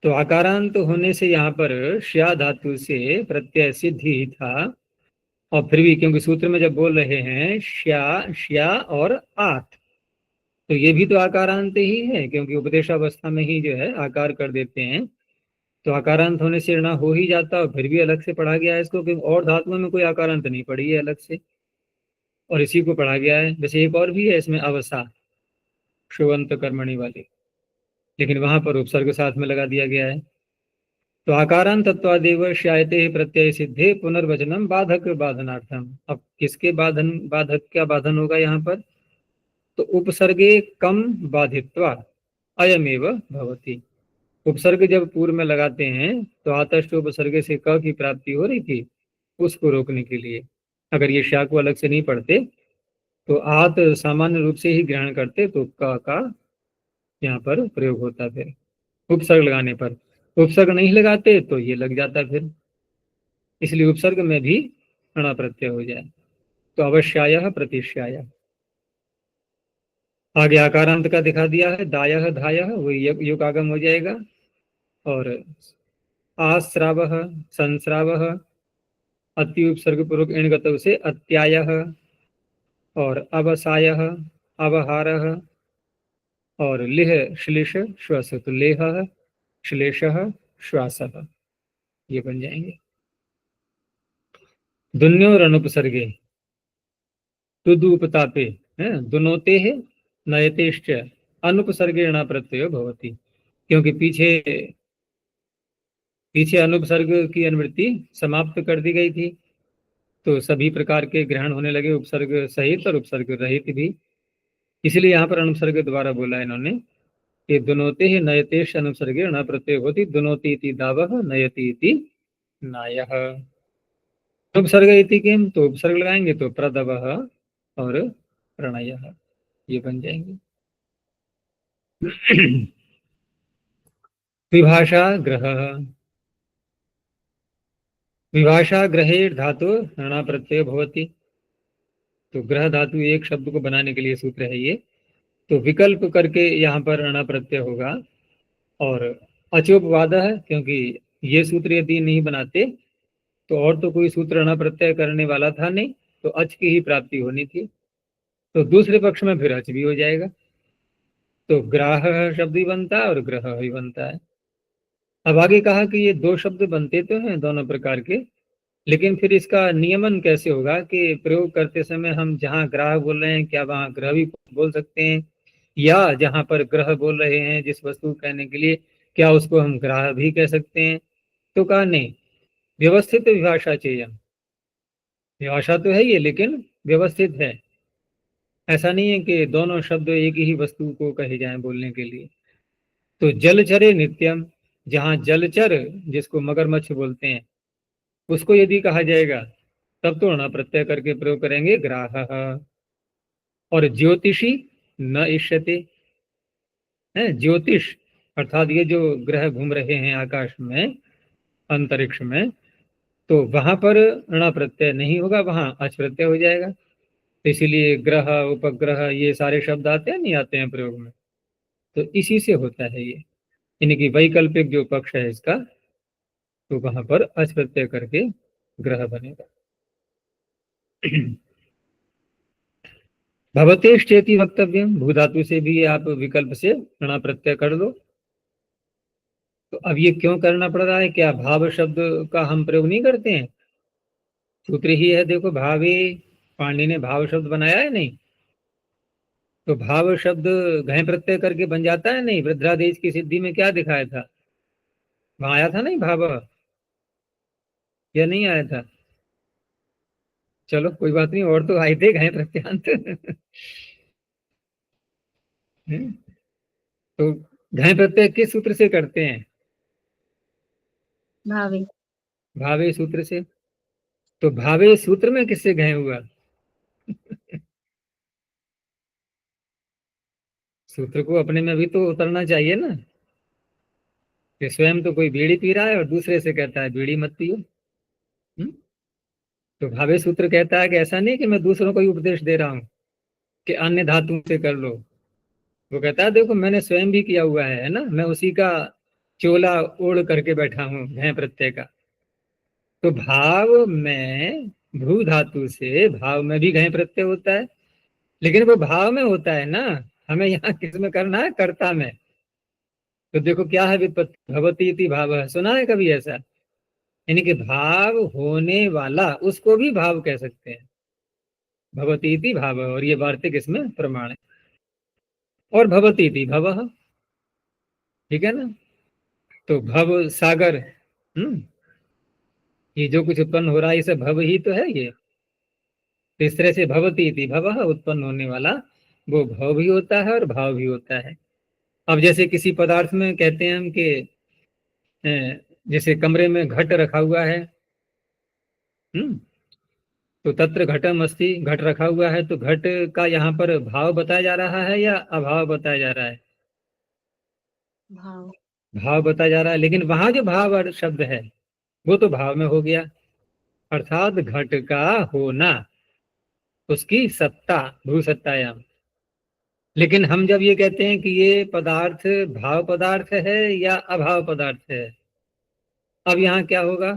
तो आकारांत होने से यहाँ पर श्या धातु से प्रत्यय सिद्ध ही था, और फिर भी क्योंकि सूत्र में जब बोल रहे हैं श्या श्या और आत, तो ये भी तो आकारांत ही है, क्योंकि उपदेशावस्था में ही जो है आकार कर देते हैं, तो आकारांत होने से ऋणा हो ही जाता, और फिर भी अलग से पढ़ा गया है इसको, क्योंकि और धातुओं में कोई आकारांत नहीं पड़ी है अलग से, और इसी को पढ़ा गया है। वैसे एक और भी है इसमें अवसा शुवंत कर्मणि वाली, लेकिन वहां पर उपसर्ग साथ में लगा दिया गया है। तो आकारांत तत्वादेव श्यायते प्रत्यय सिद्धे पुनर्वचनम बाधक बाधनार्थम। अब किसके बाधन, बाधक क्या बाधन होगा यहाँ पर, तो उपसर्गे कम बाधित्वा अयमेव भवति। उपसर्ग जब पूर्व में लगाते हैं तो आतष्ट उपसर्ग से क की प्राप्ति हो रही थी, उसको रोकने के लिए अगर ये शा को अलग से नहीं पढ़ते तो आत सामान्य रूप से ही ग्रहण करते, तो क का यहाँ पर प्रयोग होता। फिर उपसर्ग लगाने पर, उपसर्ग नहीं लगाते तो ये लग जाता फिर, इसलिए उपसर्ग में भी ण प्रत्यय हो जाए। तो अवश्यायः प्रतिश्यायः। आगे आकारांत का दिखा दिया है, दायः धायः, वो युग आगम हो जाएगा, और आश्रावः संस्रावः अति उपसर्ग पूर्वक इण गतव से अत्यायः, और अवसायः अवहारः, और लिह श्लेष श्वास, तो लेहः श्लेषः श्वासः, ये बन जाएंगे। दुन्यो रणुपसर्गे तुदुपतापे दुनोते है नयतेश्च अनुपसर्गे ऋण प्रत्ययो भवति, क्योंकि पीछे अनुपसर्ग की अनुवृत्ति समाप्त कर दी गई थी, तो सभी प्रकार के ग्रहण होने लगे, उपसर्ग सहित और उपसर्ग रहित भी, इसलिए यहाँ पर अनुपसर्ग द्वारा बोला इन्होंने कि दुनोते ही नयतेश अनुपसर्गे ण प्रत्यय होती, दुनोती इति दावः नयति इति नायः। उपसर्ग इति किम, तो उपसर्ग लगाएंगे तो प्रदवः और प्रणयः, ये बन जाएंगे। विभाषा ग्रह, विभाषा ग्रहे धातु ऋण प्रत्यय भवति। तो ग्रह धातु एक शब्द को बनाने के लिए सूत्र है ये, तो विकल्प करके यहाँ पर ऋण प्रत्यय होगा, और अचोपवाद है, क्योंकि ये सूत्र यदि नहीं बनाते तो और तो कोई सूत्र ऋण प्रत्यय करने वाला था नहीं, तो अच की ही प्राप्ति होनी थी, तो दूसरे पक्ष में फिर अच भी हो जाएगा, तो ग्राह शब्द भी बनता है और ग्रह भी बनता है। अब आगे कहा कि ये दो शब्द बनते तो हैं दोनों प्रकार के, लेकिन फिर इसका नियमन कैसे होगा कि प्रयोग करते समय हम जहाँ ग्राह बोल रहे हैं क्या वहाँ ग्रह भी बोल सकते हैं, या जहाँ पर ग्रह बोल रहे हैं जिस वस्तु कहने के लिए क्या उसको हम ग्राह भी कह सकते हैं, तो कहा नहीं, व्यवस्थित विभाषा चाहिए। विभाषा तो है ये लेकिन व्यवस्थित है, ऐसा नहीं है कि दोनों शब्द एक ही वस्तु को कहे जाएं बोलने के लिए। तो जलचरे नित्यम, जहाँ जलचर जिसको मगरमच्छ बोलते हैं उसको यदि कहा जाएगा तब तो ण प्रत्यय करके प्रयोग करेंगे ग्राह। और ज्योतिषी न इष्यते, है ज्योतिष अर्थात ये जो ग्रह घूम रहे हैं आकाश में अंतरिक्ष में, तो वहां पर ऋण प्रत्यय नहीं होगा, वहां अच प्रत्यय हो जाएगा। तो इसीलिए ग्रह उपग्रह ये सारे शब्द आते हैं नहीं आते हैं प्रयोग में, तो इसी से होता है ये, यानी कि वैकल्पिक जो पक्ष है इसका, तो वहां पर अच प्रत्यय करके ग्रह बनेगा। भवतेश्चेति वक्तव्यम, भू धातु से भी आप विकल्प से णा प्रत्यय कर दो। तो अब ये क्यों करना पड़ रहा है? क्या भाव शब्द का हम प्रयोग नहीं करते हैं? सूत्र ही है, देखो, भावे, पाणिनि ने भाव शब्द बनाया है नहीं? तो भाव शब्द घय प्रत्यय करके बन जाता है नहीं? वृद्धादेश की सिद्धि में क्या दिखाया था? वहां आया था नहीं भाव, या नहीं आया था? चलो कोई बात नहीं, और तो आए थे घय प्रत्यांत। तो घय प्रत्यय किस सूत्र से करते हैं? भावे। भावे सूत्र से। तो भावे सूत्र में किससे घय हुआ? सूत्र को अपने में भी तो उतरना चाहिए ना, कि स्वयं तो कोई बीड़ी पी रहा है और दूसरे से कहता है बीड़ी मत पियो। तो भावे सूत्र कहता है कि ऐसा नहीं कि मैं दूसरों को ही उपदेश दे रहा हूं कि अन्य धातु से कर लो। वो कहता है देखो मैंने स्वयं भी किया हुआ है ना, मैं उसी का चोला ओढ़ करके बैठा हूं घय प्रत्यय का। तो भाव में भू धातु से भाव में भी घय प्रत्यय होता है, लेकिन वो भाव में होता है ना, हमें यहाँ किस में करना है? कर्ता में। तो देखो क्या है व्युत्पत्ति, भवती इति भाव, सुना है कभी ऐसा? यानी कि भाव होने वाला, उसको भी भाव कह सकते हैं, भवती इति भाव। और ये वार्तिक इसमें प्रमाण है। और भवती इति भवः, ठीक है ना? तो भव सागर, ये जो कुछ उत्पन्न हो रहा है, ये सब भव ही तो है ये। तो इस तरह से भवती इति भवः, उत्पन्न होने वाला वो भव भी होता है और भाव भी होता है। अब जैसे किसी पदार्थ में कहते हैं हम कि जैसे कमरे में घट रखा हुआ है, तो तत्र घटम अस्ति, घट रखा हुआ है, तो घट का यहाँ पर भाव बताया जा रहा है या अभाव बताया जा रहा है? भाव। भाव बताया जा रहा है, लेकिन वहां जो भाव शब्द है वो तो भाव में हो गया, अर्थात घट का होना, उसकी सत्ता, भू सत्तायाम। लेकिन हम जब ये कहते हैं कि ये पदार्थ भाव पदार्थ है या अभाव पदार्थ है, अब यहाँ क्या होगा?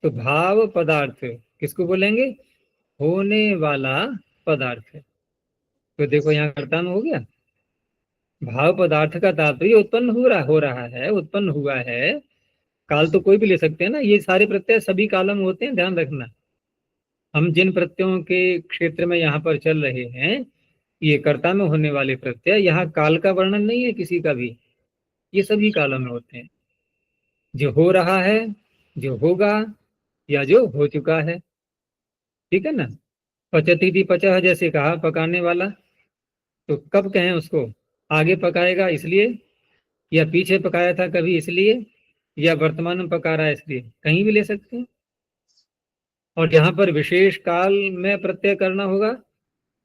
तो भाव पदार्थ किसको बोलेंगे? होने वाला पदार्थ है। तो देखो यहाँ कर्ता में हो गया। भाव पदार्थ का तात्पर्य उत्पन्न हो रहा है, उत्पन्न हुआ है। काल तो कोई भी ले सकते हैं ना, ये सारे प्रत्यय सभी कालों में होते हैं, ध्यान रखना। हम जिन प्रत्ययों के क्षेत्र में यहाँ पर चल रहे हैं, ये कर्ता में होने वाले प्रत्यय, यहाँ काल का वर्णन नहीं है किसी का भी, ये सभी कालों में होते हैं। जो हो रहा है, जो होगा, या जो हो चुका है, ठीक है ना? पचती थी पचह, जैसे कहा पकाने वाला, तो कब कहें उसको? आगे पकाएगा इसलिए, या पीछे पकाया था कभी इसलिए, या वर्तमान में पका रहा है इसलिए, कहीं भी ले सकते हैं। और जहां पर विशेष काल में प्रत्यय करना होगा,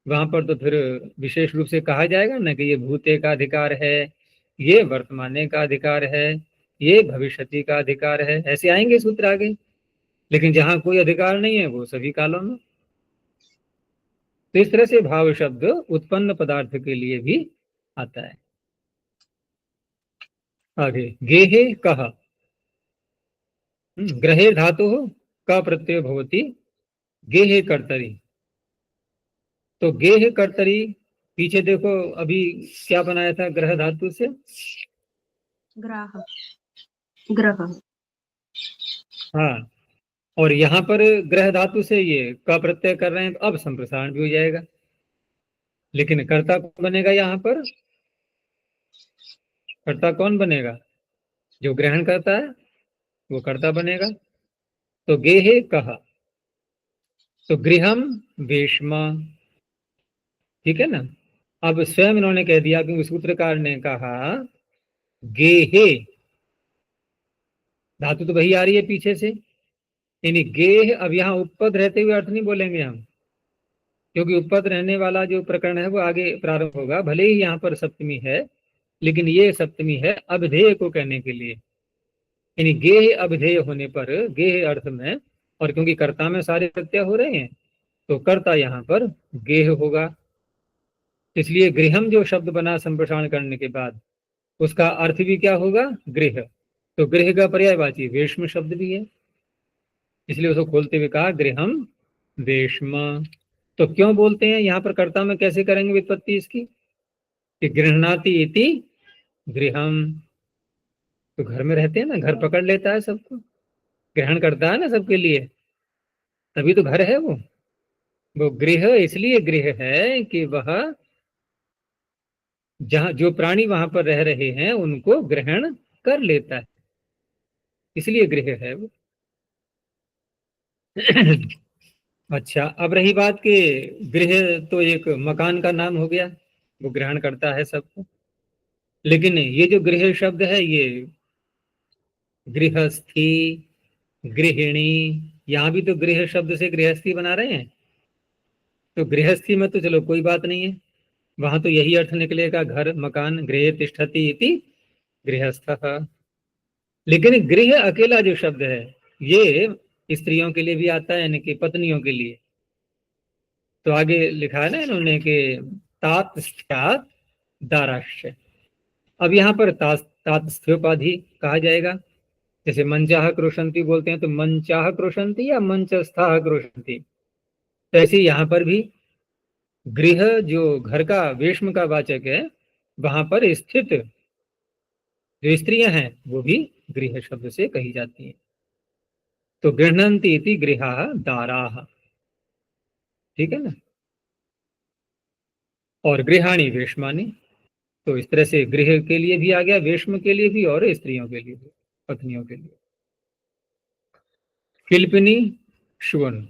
वहां पर तो फिर विशेष रूप से कहा जाएगा ना कि ये भूते का अधिकार है, ये वर्तमाने का अधिकार है, ये भविष्यति का अधिकार है, ऐसे आएंगे सूत्र आगे। लेकिन जहां कोई अधिकार नहीं है वो सभी कालों में। तो इस तरह से भाव शब्द उत्पन्न पदार्थ के लिए भी आता है। आगे गेहे कह, ग्रहे धातु का प्रत्यय भवती गेहे कर्तरी। तो गेह कर्तरी, पीछे देखो अभी क्या बनाया था ग्रह धातु से? ग्राह, ग्रह। हाँ, और यहाँ पर ग्रह धातु से ये का प्रत्यय कर रहे हैं, तो अब संप्रसारण भी हो जाएगा। लेकिन कर्ता कौन बनेगा यहाँ पर? कर्ता कौन बनेगा? जो ग्रहण करता है वो कर्ता बनेगा। तो गेहे कहा, तो गृहम वेश्मा, ठीक है ना? अब स्वयं इन्होंने कह दिया, क्योंकि सूत्रकार ने कहा गेहे, धातु तो वही आ रही है पीछे से, यानी गेह। अब यहाँ उपपद रहते हुए अर्थ नहीं बोलेंगे हम, क्योंकि उपपद रहने वाला जो प्रकरण है वो आगे प्रारंभ होगा। भले ही यहाँ पर सप्तमी है, लेकिन ये सप्तमी है अभिधेय को कहने के लिए, यानी गेह अभिधेय होने पर गेह अर्थ में, और क्योंकि कर्ता में सारे प्रत्यय हो रहे हैं, तो कर्ता यहाँ पर गेह होगा। इसलिए गृहम जो शब्द बना संप्रसारण करने के बाद, उसका अर्थ भी क्या होगा? गृह। तो गृह का पर्यायवाची वेश्म शब्द भी है, इसलिए उसको खोलते हुए कहा गृहम वेश्म। तो क्यों बोलते हैं यहाँ पर कर्ता में, कैसे करेंगे व्युत्पत्ति इसकी, कि गृह्णाति इति गृहम। तो घर में रहते हैं ना, घर पकड़ लेता है सबको, ग्रहण करता है ना सबके लिए, तभी तो घर है वो गृह इसलिए गृह है कि वह जहाँ जो प्राणी वहां पर रह रहे हैं उनको ग्रहण कर लेता है, इसलिए गृह है वो। अच्छा, अब रही बात कि गृह तो एक मकान का नाम हो गया, वो ग्रहण करता है सबको। लेकिन ये जो गृह शब्द है, ये गृहस्थी, गृहिणी, यहाँ भी तो गृह शब्द से गृहस्थी बना रहे हैं। तो गृहस्थी में तो चलो कोई बात नहीं है, वहां तो यही अर्थ निकलेगा, घर मकान, गृह तिष्ठति इति गृहस्थः। लेकिन गृह अकेला जो शब्द है, ये स्त्रियों के लिए भी आता है, यानी कि पत्नियों के लिए। तो आगे लिखा है ना इन्होंने कि तात स्यात् दाराश्च। अब यहाँ पर तात स्त्रोपाधि कहा जाएगा। जैसे मंचाह क्रोशंती बोलते हैं, तो मंचाह क्रोशंती या मंचस्थाह क्रोशंती, तो ऐसे यहाँ पर भी गृह जो घर का वेश्म का वाचक है, वहां पर स्थित जो स्त्रियां हैं वो भी गृह शब्द से कही जाती हैं। तो गृह्णन्ति इति गृहाः दाराः, ठीक है ना। और गृहाणि वेश्मानि, तो इस तरह से गृह के लिए भी आ गया, वेश्म के लिए भी और स्त्रियों के लिए भी, पत्नियों के लिए। किल्पिनी श्वन,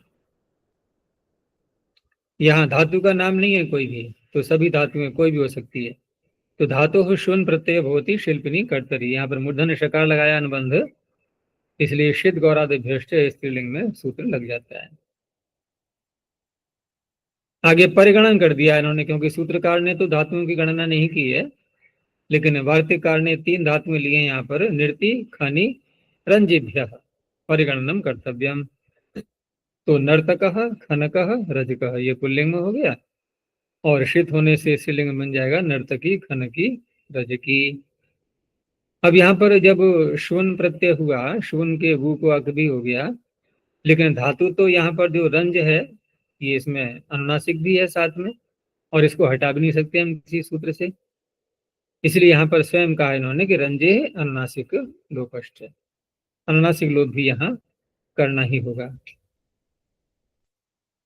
यहाँ धातु का नाम नहीं है कोई भी, तो सभी धातुएं कोई भी हो सकती है। तो धातु श्वन प्रत्यय भवति शिल्पिनी कर्तरी, यहाँ पर मूर्धन्य शकार लगाया अनुबंध, इसलिए शित गौरादिभ्यश्च स्त्रीलिंग में सूत्र लग जाता है। आगे परिगणन कर दिया इन्होंने, क्योंकि सूत्रकार ने तो धातुओं की गणना नहीं की है, लेकिन वार्तिककार ने 3 धातुएं लिए यहाँ पर, नृति खनि रंजिभ्य परिगणनम कर्तव्यम। तो नर्तकः खनकः रजकः, ये पुल्लिंग में हो गया, और शीत होने से स्त्रीलिंग बन जाएगा नर्तकी खनकी रजकी। अब यहाँ पर जब श्वन प्रत्यय हुआ, श्वन के वु को अक भी हो गया, लेकिन धातु तो यहाँ पर जो रंज है, ये इसमें अनुनासिक भी है साथ में, और इसको हटा भी नहीं सकते हम किसी सूत्र से, इसलिए यहाँ पर स्वयं कहा इन्होंने कि रंजे अनुनासिक लोपष्ट है, अनुनासिक लोप भी यहाँ करना ही होगा।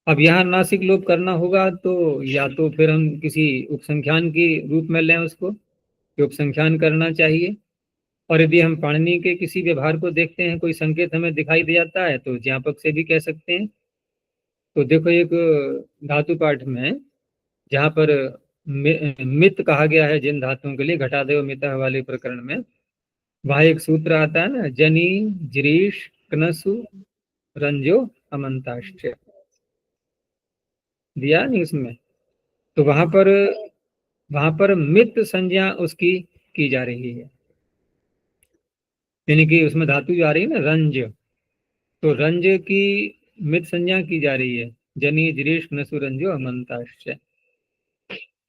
अब यहाँ अनुनासिक लोप करना होगा तो या तो फिर हम किसी उपसंख्यान के रूप में लें उसको, कि उपसंख्यान करना चाहिए, और यदि हम पाणिनि के किसी व्यवहार को देखते हैं, कोई संकेत हमें दिखाई दे जाता है, तो ज्ञापक से भी कह सकते हैं। तो देखो एक धातु पाठ में जहाँ पर मित कहा गया है जिन धातुओं के लिए, घटादेव मितः वाले प्रकरण में, वहां एक सूत्र आता है ना, जनी जिरीश कनसु रंजो अमंताश्च, दिया नहीं उसमें। तो वहां पर मित संज्ञा उसकी की जा रही है, यानी कि उसमें धातु जो आ रही है ना रंज, तो रंज की मित संज्ञा की जा रही है, जनी जिरीश नसु रंजो अमंताश्च।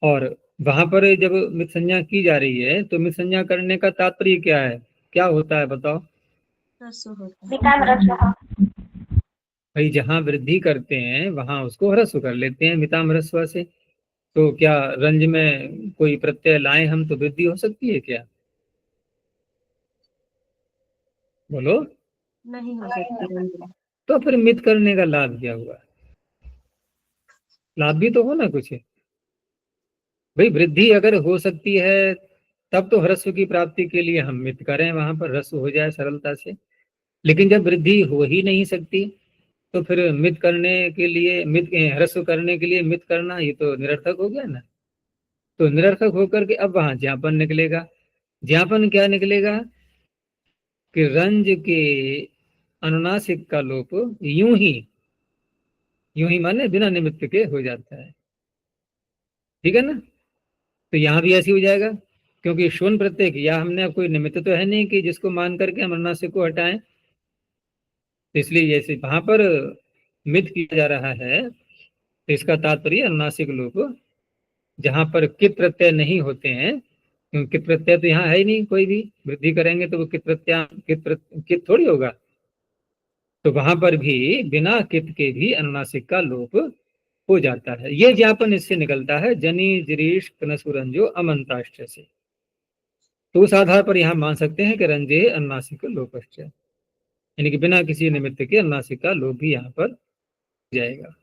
और वहां पर जब मित संज्ञा की जा रही है, तो मित संज्ञा करने का तात्पर्य क्या है, क्या होता है बताओ। ह्रस्व होता है। मितान रसः। भाई जहाँ वृद्धि करते हैं वहां उसको ह्रस्व कर लेते हैं मिताम ह्रस्व से। तो क्या रंज में कोई प्रत्यय लाए हम तो वृद्धि हो सकती है क्या, बोलो। नहीं हो सकती रंजना। तो फिर मित करने का लाभ क्या हुआ, लाभ भी तो हो ना कुछ। भाई वृद्धि अगर हो सकती है तब तो ह्रस्व की प्राप्ति के लिए हम मित करें, वहां पर ह्रस्व हो जाए सरलता से। लेकिन जब वृद्धि हो ही नहीं सकती, तो फिर मित करने के लिए, मित ह्रस्व करने के लिए मित करना, ये तो निरर्थक हो गया ना। तो निरर्थक होकर के अब वहां ज्ञापन निकलेगा। ज्ञापन क्या निकलेगा कि रंज के अनुनासिक का लोप यूं ही माने बिना निमित्त के हो जाता है, ठीक है ना। तो यहाँ भी ऐसे हो जाएगा, क्योंकि शून प्रत्यय किया हमने, अब कोई निमित्त तो है नहीं कि जिसको मान करके हम अनुनासिक को हटाएं, तो इसलिए जैसे वहां पर मित किया जा रहा है, तो इसका तात्पर्य अनुनासिक लोप, जहां पर कित प्रत्यय नहीं होते हैं, क्योंकि कित प्रत्यय तो यहाँ है ही नहीं, कोई भी वृद्धि करेंगे तो वो कित प्रत्यय कित थोड़ी होगा, तो वहां पर भी बिना कित के भी अनुनासिक का लोप हो जाता है। ये ज्ञापन इससे निकलता है जनी जिरीश कनसुरंजो अमंताश्च से। तो उस आधार पर यहां मान सकते हैं कि रंजे अनुनासिक लोपश्च, यानी कि बिना किसी निमित्त के अनुनासिक का लोप भी यहाँ पर जाएगा।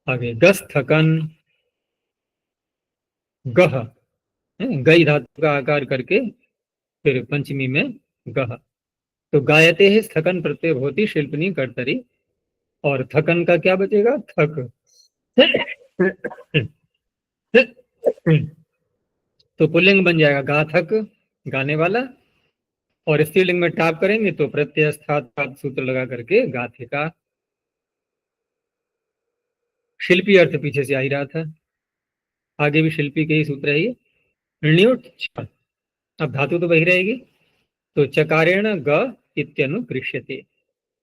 आगे गस थकन गह, गई धातु का आकार करके फिर पंचमी में गह। तो गायते है थकन प्रत्यय होती शिल्पनी कर्तरी, और थकन का क्या बचेगा, थक। तो पुल्लिंग बन जाएगा गाथक, गाने वाला, और स्त्रीलिंग में टाप करेंगे तो प्रत्यय स्थात सूत्र लगा करके गाथिका। शिल्पी अर्थ पीछे से आ ही रहा था, आगे भी शिल्पी के ही सूत्र है ये। ण्युट छ, अब धातु तो वही रहेगी, तो चकारेण ग इत्यनुकृष्यते,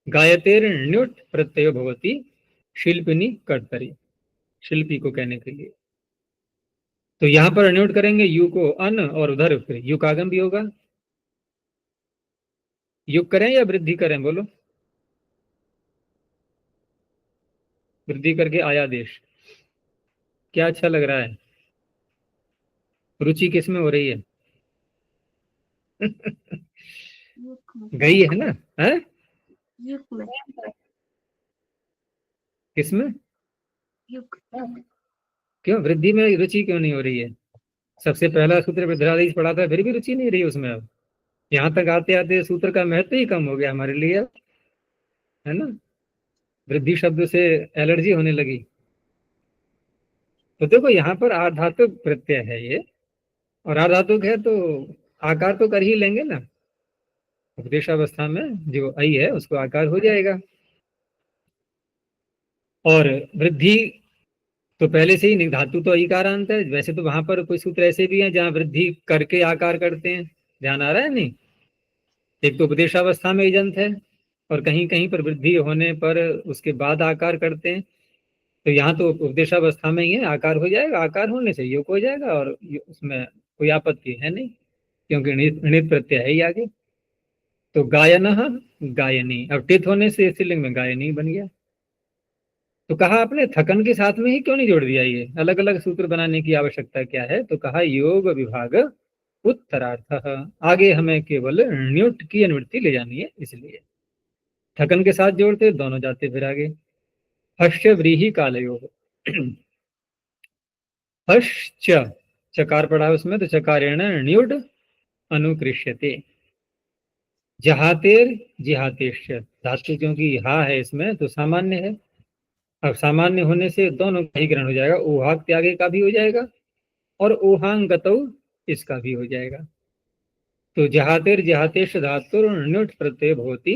गायतेर ण्युट प्रत्यय भवति शिल्पिनी कर्तरी, शिल्पी को कहने के लिए। तो यहां पर ण्युट करेंगे यू को अन, और उधर फिर युकागम भी होगा। युग करें या वृद्धि करें, बोलो। वृद्धि करके आया देश, क्या अच्छा लग रहा है? रुचि किस में हो रही है? युग में, गई है ना, है? युग में, किसमें? युग। क्यों वृद्धि में रुचि क्यों नहीं हो रही है? सबसे पहला सूत्र वृद्धादेश पढ़ा था, फिर भी रुचि नहीं रही उसमें। अब यहाँ तक आते आते सूत्र का महत्व ही कम हो गया हमारे लिए, है ना। वृद्धि शब्द से एलर्जी होने लगी। तो देखो यहाँ पर आधातुक प्रत्यय है ये, और आधातुक है तो आकार तो कर ही लेंगे ना। उपदेशावस्था में जो आई है उसको आकार हो जाएगा। और वृद्धि तो पहले से ही धातु तो इकारांत है। वैसे तो वहां पर कोई सूत्र ऐसे भी हैं जहां वृद्धि करके आकार करते हैं, ध्यान आ रहा है नहीं? एक तो उपदेशावस्था में इजंत है, और कहीं कहीं पर वृद्धि होने पर उसके बाद आकार करते हैं। तो यहाँ तो उपदेशावस्था में ही है, आकार हो जाएगा, आकार होने से योग हो जाएगा, और उसमें कोई आपत्ति है नहीं, क्योंकि णित प्रत्यय है ही आगे। तो गायन गायनी, अब टित होने से स्त्रीलिंग में गायनी बन गया। तो कहा आपने थकन के साथ में ही क्यों नहीं जोड़ दिया? ये अलग अलग सूत्र बनाने की आवश्यकता क्या है? तो कहा योग विभाग उत्तरार्थ, आगे हमें केवल ण्युट की अनुवृत्ति ले जानी है, इसलिए थकन के साथ जोड़ते दोनों जाते फिर आगे। हश्च व्रीहि कालयोग, हश्च चकार पड़ा है उसमें, तो चकारेण ण्युड अनुकृष्यते। जहातेर जिहातेश्च, धातु क्योंकि हा है इसमें तो सामान्य है। अब सामान्य होने से दोनों का ही ग्रहण हो जाएगा, ऊहाग त्यागे का भी हो जाएगा और ऊहांग गतौ इसका भी हो जाएगा। तो जहातेर जिहातेश धातुर ण्युट प्रत्यय भवति,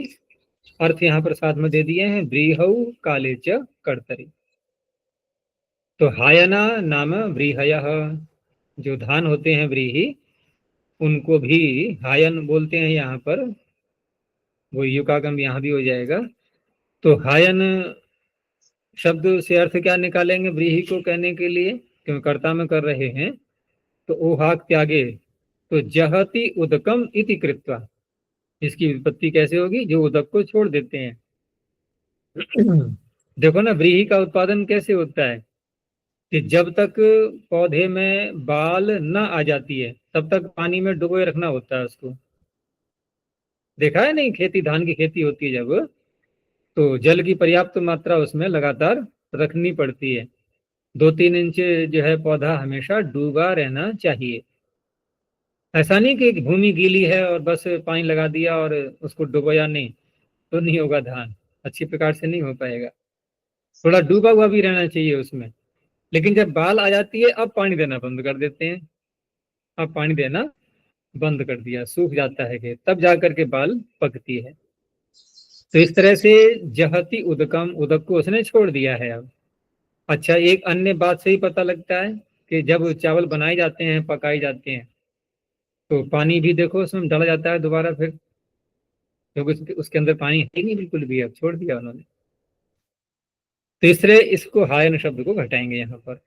अर्थ यहाँ पर साथ में दे दिए हैं, व्रीहौ काले च कर्तरि। तो हायना नाम व्रीहयः, जो धान होते हैं व्रीहि, उनको भी हायन बोलते हैं यहाँ पर, वो युकागम यहाँ भी हो जाएगा। तो हायन शब्द से अर्थ क्या निकालेंगे व्रीहि को कहने के लिए, क्यों कर्ता में कर रहे हैं। तो ओहाक त्यागे, तो जहति उदकम इति कृत्वा, इसकी विपत्ति कैसे होगी? जो उदक को छोड़ देते हैं। देखो ना, व्रीहि का उत्पादन कैसे होता है कि जब तक पौधे में बाल न आ जाती है तब तक पानी में डुबोए रखना होता है उसको। देखा है नहीं, खेती, धान की खेती होती है जब, तो जल की पर्याप्त मात्रा उसमें लगातार रखनी पड़ती है। 2-3 इंच जो है पौधा हमेशा डूबा रहना चाहिए। ऐसा नहीं कि भूमि गीली है और बस पानी लगा दिया और उसको डुबोया नहीं, तो नहीं होगा धान, अच्छी प्रकार से नहीं हो पाएगा। थोड़ा डूबा हुआ भी रहना चाहिए उसमें। लेकिन जब बाल आ जाती है अब पानी देना बंद कर देते हैं, अब पानी देना बंद कर दिया, सूख जाता है खेत, तब जाकर के बाल पकती है। तो इस तरह से जहती उदकम, उदक को उसने छोड़ दिया है अब। अच्छा, एक अन्य बात से ही पता लगता है कि जब चावल बनाए जाते हैं, पकाए जाते हैं, तो पानी भी देखो उसमें डाला जाता है दोबारा फिर, क्योंकि उसके अंदर पानी है ही नहीं बिल्कुल भी, अब छोड़ दिया उन्होंने। तीसरे इसको हायन शब्द को घटाएंगे यहाँ पर।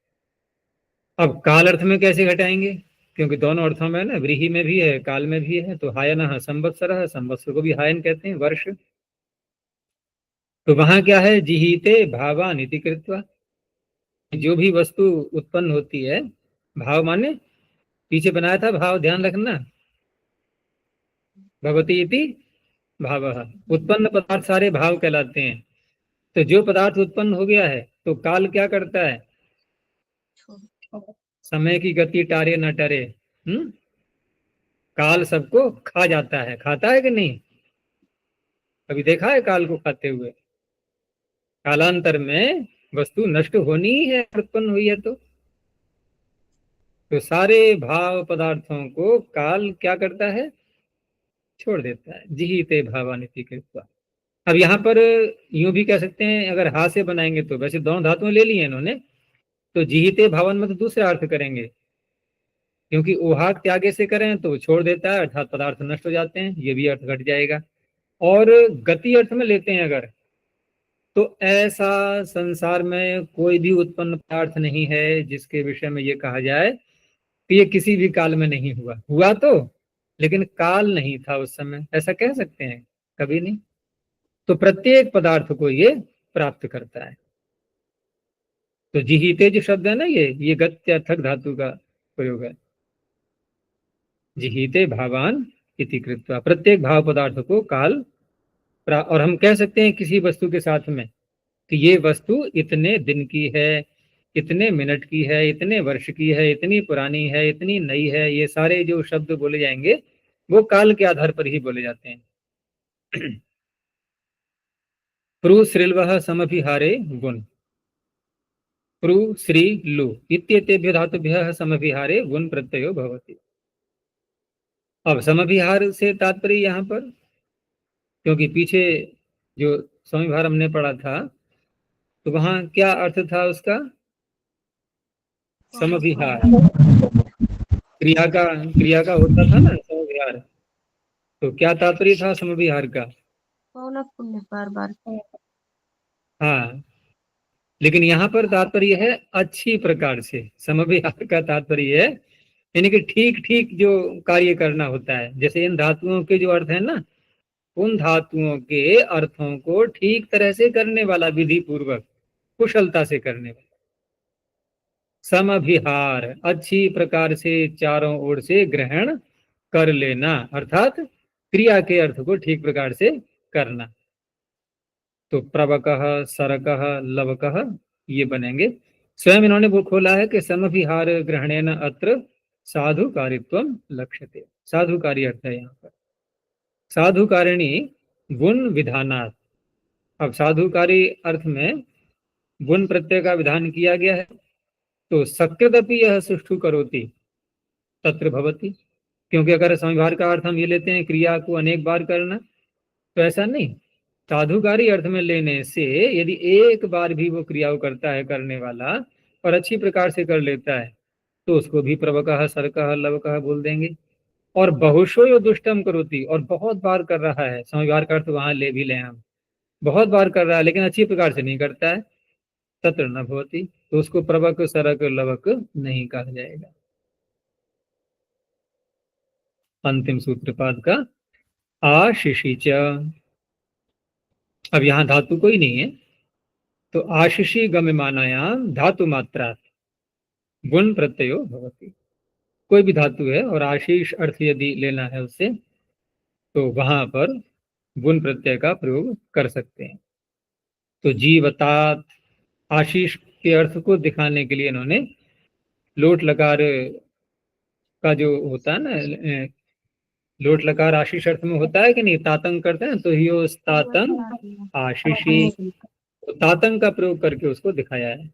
अब काल अर्थ में कैसे घटाएंगे? क्योंकि दोनों अर्थों में ना, व्रीहि में भी है, काल में भी है। तो हायनः संवत्सरः, संवत्सर को भी हायन कहते हैं, वर्ष। तो वहां क्या है, जिहीते भावान इति कृत्वा, जो भी वस्तु उत्पन्न होती है, भाव माने पीछे बनाया था भाव, ध्यान रखना, भवती इति भावः, उत्पन्न पदार्थ सारे भाव कहलाते हैं। तो जो पदार्थ उत्पन्न हो गया है तो काल क्या करता है, समय की गति टारे न टरे, काल सबको खा जाता है, खाता है कि नहीं, कभी देखा है काल को खाते हुए? कालांतर में वस्तु नष्ट होनी ही है, उत्पन्न हुई है तो सारे भाव पदार्थों को काल क्या करता है, छोड़ देता है। जिहीते भावानिति कृत्वा। अब यहाँ पर यूं भी कह सकते हैं, अगर हा से बनाएंगे तो, वैसे दोनों धातुएं ले ली हैं इन्होंने, तो जिहीते भावन में तो दूसरा अर्थ करेंगे, क्योंकि ओहा त्यागे से करें तो छोड़ देता है, अर्थात पदार्थ नष्ट हो जाते हैं, ये भी अर्थ घट जाएगा। और गति अर्थ में लेते हैं अगर, तो ऐसा संसार में कोई भी उत्पन्न पदार्थ नहीं है जिसके विषय में ये कहा जाए कि ये किसी भी काल में नहीं हुआ, हुआ तो लेकिन काल नहीं था उस समय, ऐसा कह सकते हैं? कभी नहीं। तो प्रत्येक पदार्थ को ये प्राप्त करता है। तो जिहीते जो शब्द है ना, ये गत्यर्थक धातु का प्रयोग है। जिहीते भावान इति कृत्वा, प्रत्येक भाव पदार्थ को काल और हम कह सकते हैं किसी वस्तु के साथ में कि ये वस्तु इतने दिन की है, इतने मिनट की है, इतने वर्ष की है, इतनी पुरानी है, इतनी नई है, ये सारे जो शब्द बोले जाएंगे वो काल के आधार पर ही बोले जाते हैं। प्रु श्रील्वः समभिहारे गुण, प्रु श्री लु इत्येतेभ्यो धातुभ्यः समभिहारे गुण प्रत्ययो भवति। अब समभिहार से तात्पर्य यहाँ पर, क्योंकि पीछे जो समभिहार हमने पढ़ा था तो वहां क्या अर्थ था उसका, समभिहार, क्रिया का होता था ना समभिहार, तो क्या तात्पर्य था समभिहार का? पौन पुण्य बार बार। हाँ, लेकिन यहाँ पर तात्पर्य है अच्छी प्रकार से, समभिहार का तात्पर्य है यानी कि ठीक ठीक जो कार्य करना होता है। जैसे इन धातुओं के जो अर्थ है ना, उन धातुओं के अर्थों को ठीक तरह से करने वाला, विधि पूर्वक कुशलता से करने वाला। समभिहार, अच्छी प्रकार से चारों ओर से ग्रहण कर लेना, अर्थात क्रिया के अर्थ को ठीक प्रकार से करना। तो प्रवकः, सरकः, लवकः ये बनेंगे। स्वयं इन्होंने वो खोला है कि समभिहार ग्रहणेन अत्र साधुकारित्वम लक्ष्यते, साधुकारी अर्थ है यहाँ पर। साधुकारिणी गुण विधानात्, अब साधुकारी अर्थ में गुण प्रत्यय का विधान किया गया है। तो सकृदपि यह सुष्ठु करोति तत्र भवति, क्योंकि अगर समभिहार का अर्थ हम ये लेते हैं क्रिया को अनेक बार करना, तो ऐसा नहीं। साधुकारी अर्थ में लेने से यदि एक बार भी वो क्रिया करता है करने वाला और अच्छी प्रकार से कर लेता है तो उसको भी प्रवकः, सरकः, लवकः बोल देंगे। और बहुशो यो दुष्टम करोति, और बहुत बार कर रहा है, समझदार का अर्थ वहां ले भी लें हम, बहुत बार कर रहा है लेकिन अच्छी प्रकार से नहीं करता है, तत्र न भवति, तो उसको प्रवक, सरक, लवक नहीं कहा जाएगा। अंतिम सूत्रपाद का आशिषी च, अब यहाँ धातु कोई नहीं है तो आशिषी गम्यमानायाम धातु मात्रा गुण प्रत्ययो भवति। कोई भी धातु है और आशीष अर्थ यदि लेना है उससे तो वहां पर गुण प्रत्यय का प्रयोग कर सकते हैं। तो जीवतात, आशीष के अर्थ को दिखाने के लिए इन्होंने लोट लकार का जो होता है ना, लोट लकार आशीष अर्थ में होता है कि नहीं, तातंग करते हैं तो हियो तातंग आशीषी, तो तातंग का प्रयोग करके उसको दिखाया है।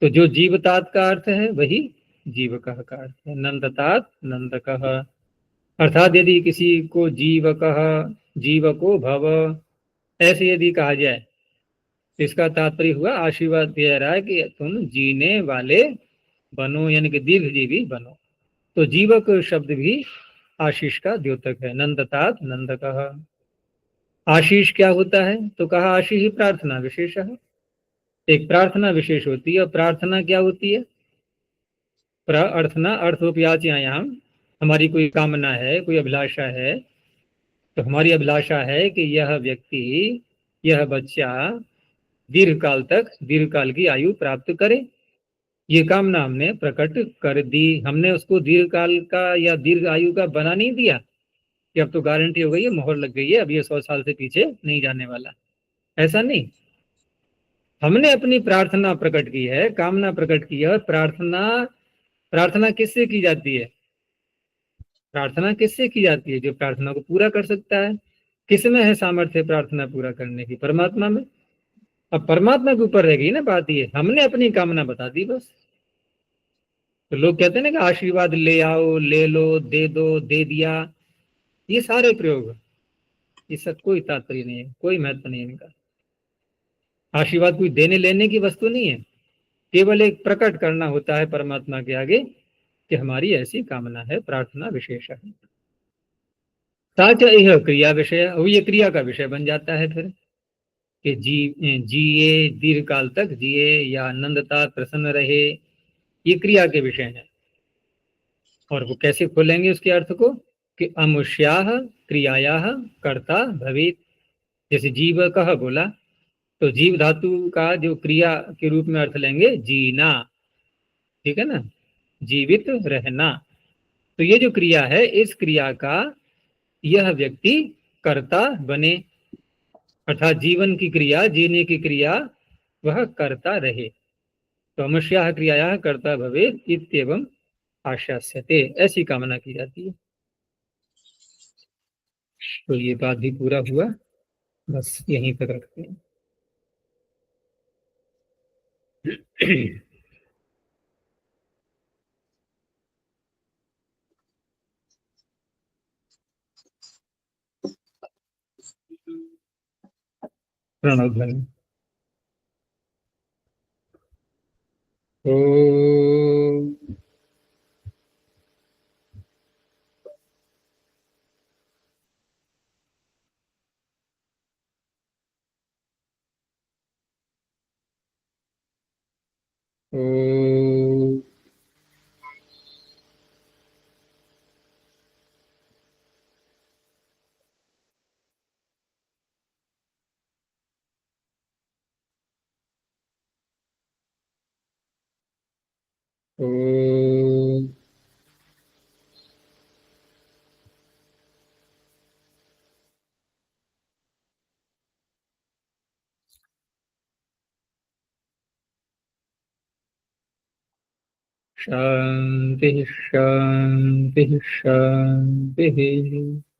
तो जो जीवतात का अर्थ है वही जीवकः का अर्थ है। नंदतात नंदकः, अर्थात यदि किसी को जीवकः, जीवको भव ऐसे यदि कहा जाए, इसका तात्पर्य हुआ आशीर्वाद दिया रहा है कि तुम जीने वाले बनो, यानी कि दीर्घजीवी बनो। तो जीवक शब्द भी आशीष का द्योतक है। नंदतात नंदकः, आशीष क्या होता है तो कहा आशीष ही प्रार्थना विशेष है, एक प्रार्थना विशेष होती है। और प्रार्थना क्या होती है, अर्थना अर्थोपयाच्यायाम, हमारी कोई कामना है, कोई अभिलाषा है, तो हमारी अभिलाषा है कि यह व्यक्ति, यह बच्चा दीर्घ काल की आयु प्राप्त करे। ये कामना हमने प्रकट कर दी। हमने उसको दीर्घ काल का या दीर्घ आयु का बना नहीं दिया कि अब तो गारंटी हो गई है, मोहर लग गई है, अब ये 100 साल से पीछे नहीं जाने वाला, ऐसा नहीं। हमने अपनी प्रार्थना प्रकट की है, कामना प्रकट की है। और प्रार्थना किससे की जाती है? प्रार्थना किससे की जाती है? जो प्रार्थना को पूरा कर सकता है। किसमें है सामर्थ्य प्रार्थना पूरा करने की? परमात्मा में। अब परमात्मा के ऊपर रह गई ना बात, ये हमने अपनी कामना बता दी बस। तो लोग कहते हैं ना कि आशीर्वाद ले आओ, ले लो, दे दो, दे दिया, ये सारे प्रयोग, ये सब कोई तात्पर्य नहीं है, कोई महत्व नहीं है इनका। आशीर्वाद कोई देने लेने की वस्तु नहीं है, केवल एक प्रकट करना होता है परमात्मा के आगे कि हमारी ऐसी कामना है, प्रार्थना विशेष है। साच यह क्रिया विषय, अब ये क्रिया का विषय बन जाता है फिर कि जिए दीर्घ काल तक जिए या आनंदता प्रसन्न रहे, ये क्रिया के विषय है। और वो कैसे खोलेंगे उसके अर्थ को कि अमुष्याह क्रियायाः कर्ता भवेत्। जैसे जीव कह बोला, तो जीव धातु का जो क्रिया के रूप में अर्थ लेंगे जीना, ठीक है ना, जीवित रहना। तो ये जो क्रिया है, इस क्रिया का यह व्यक्ति कर्ता बने, अर्थात जीवन की क्रिया, जीने की क्रिया वह करता रहे। तो अमुष्याः क्रियायाः कर्ता भवेत् इत्येवम् आशास्यते, ऐसी कामना की जाती है। तो ये बात भी पूरा हुआ, बस यहीं तक रखते हैं। प्रणव ध्वनि। ओम। ओम। ओम। शांति शांति शांति।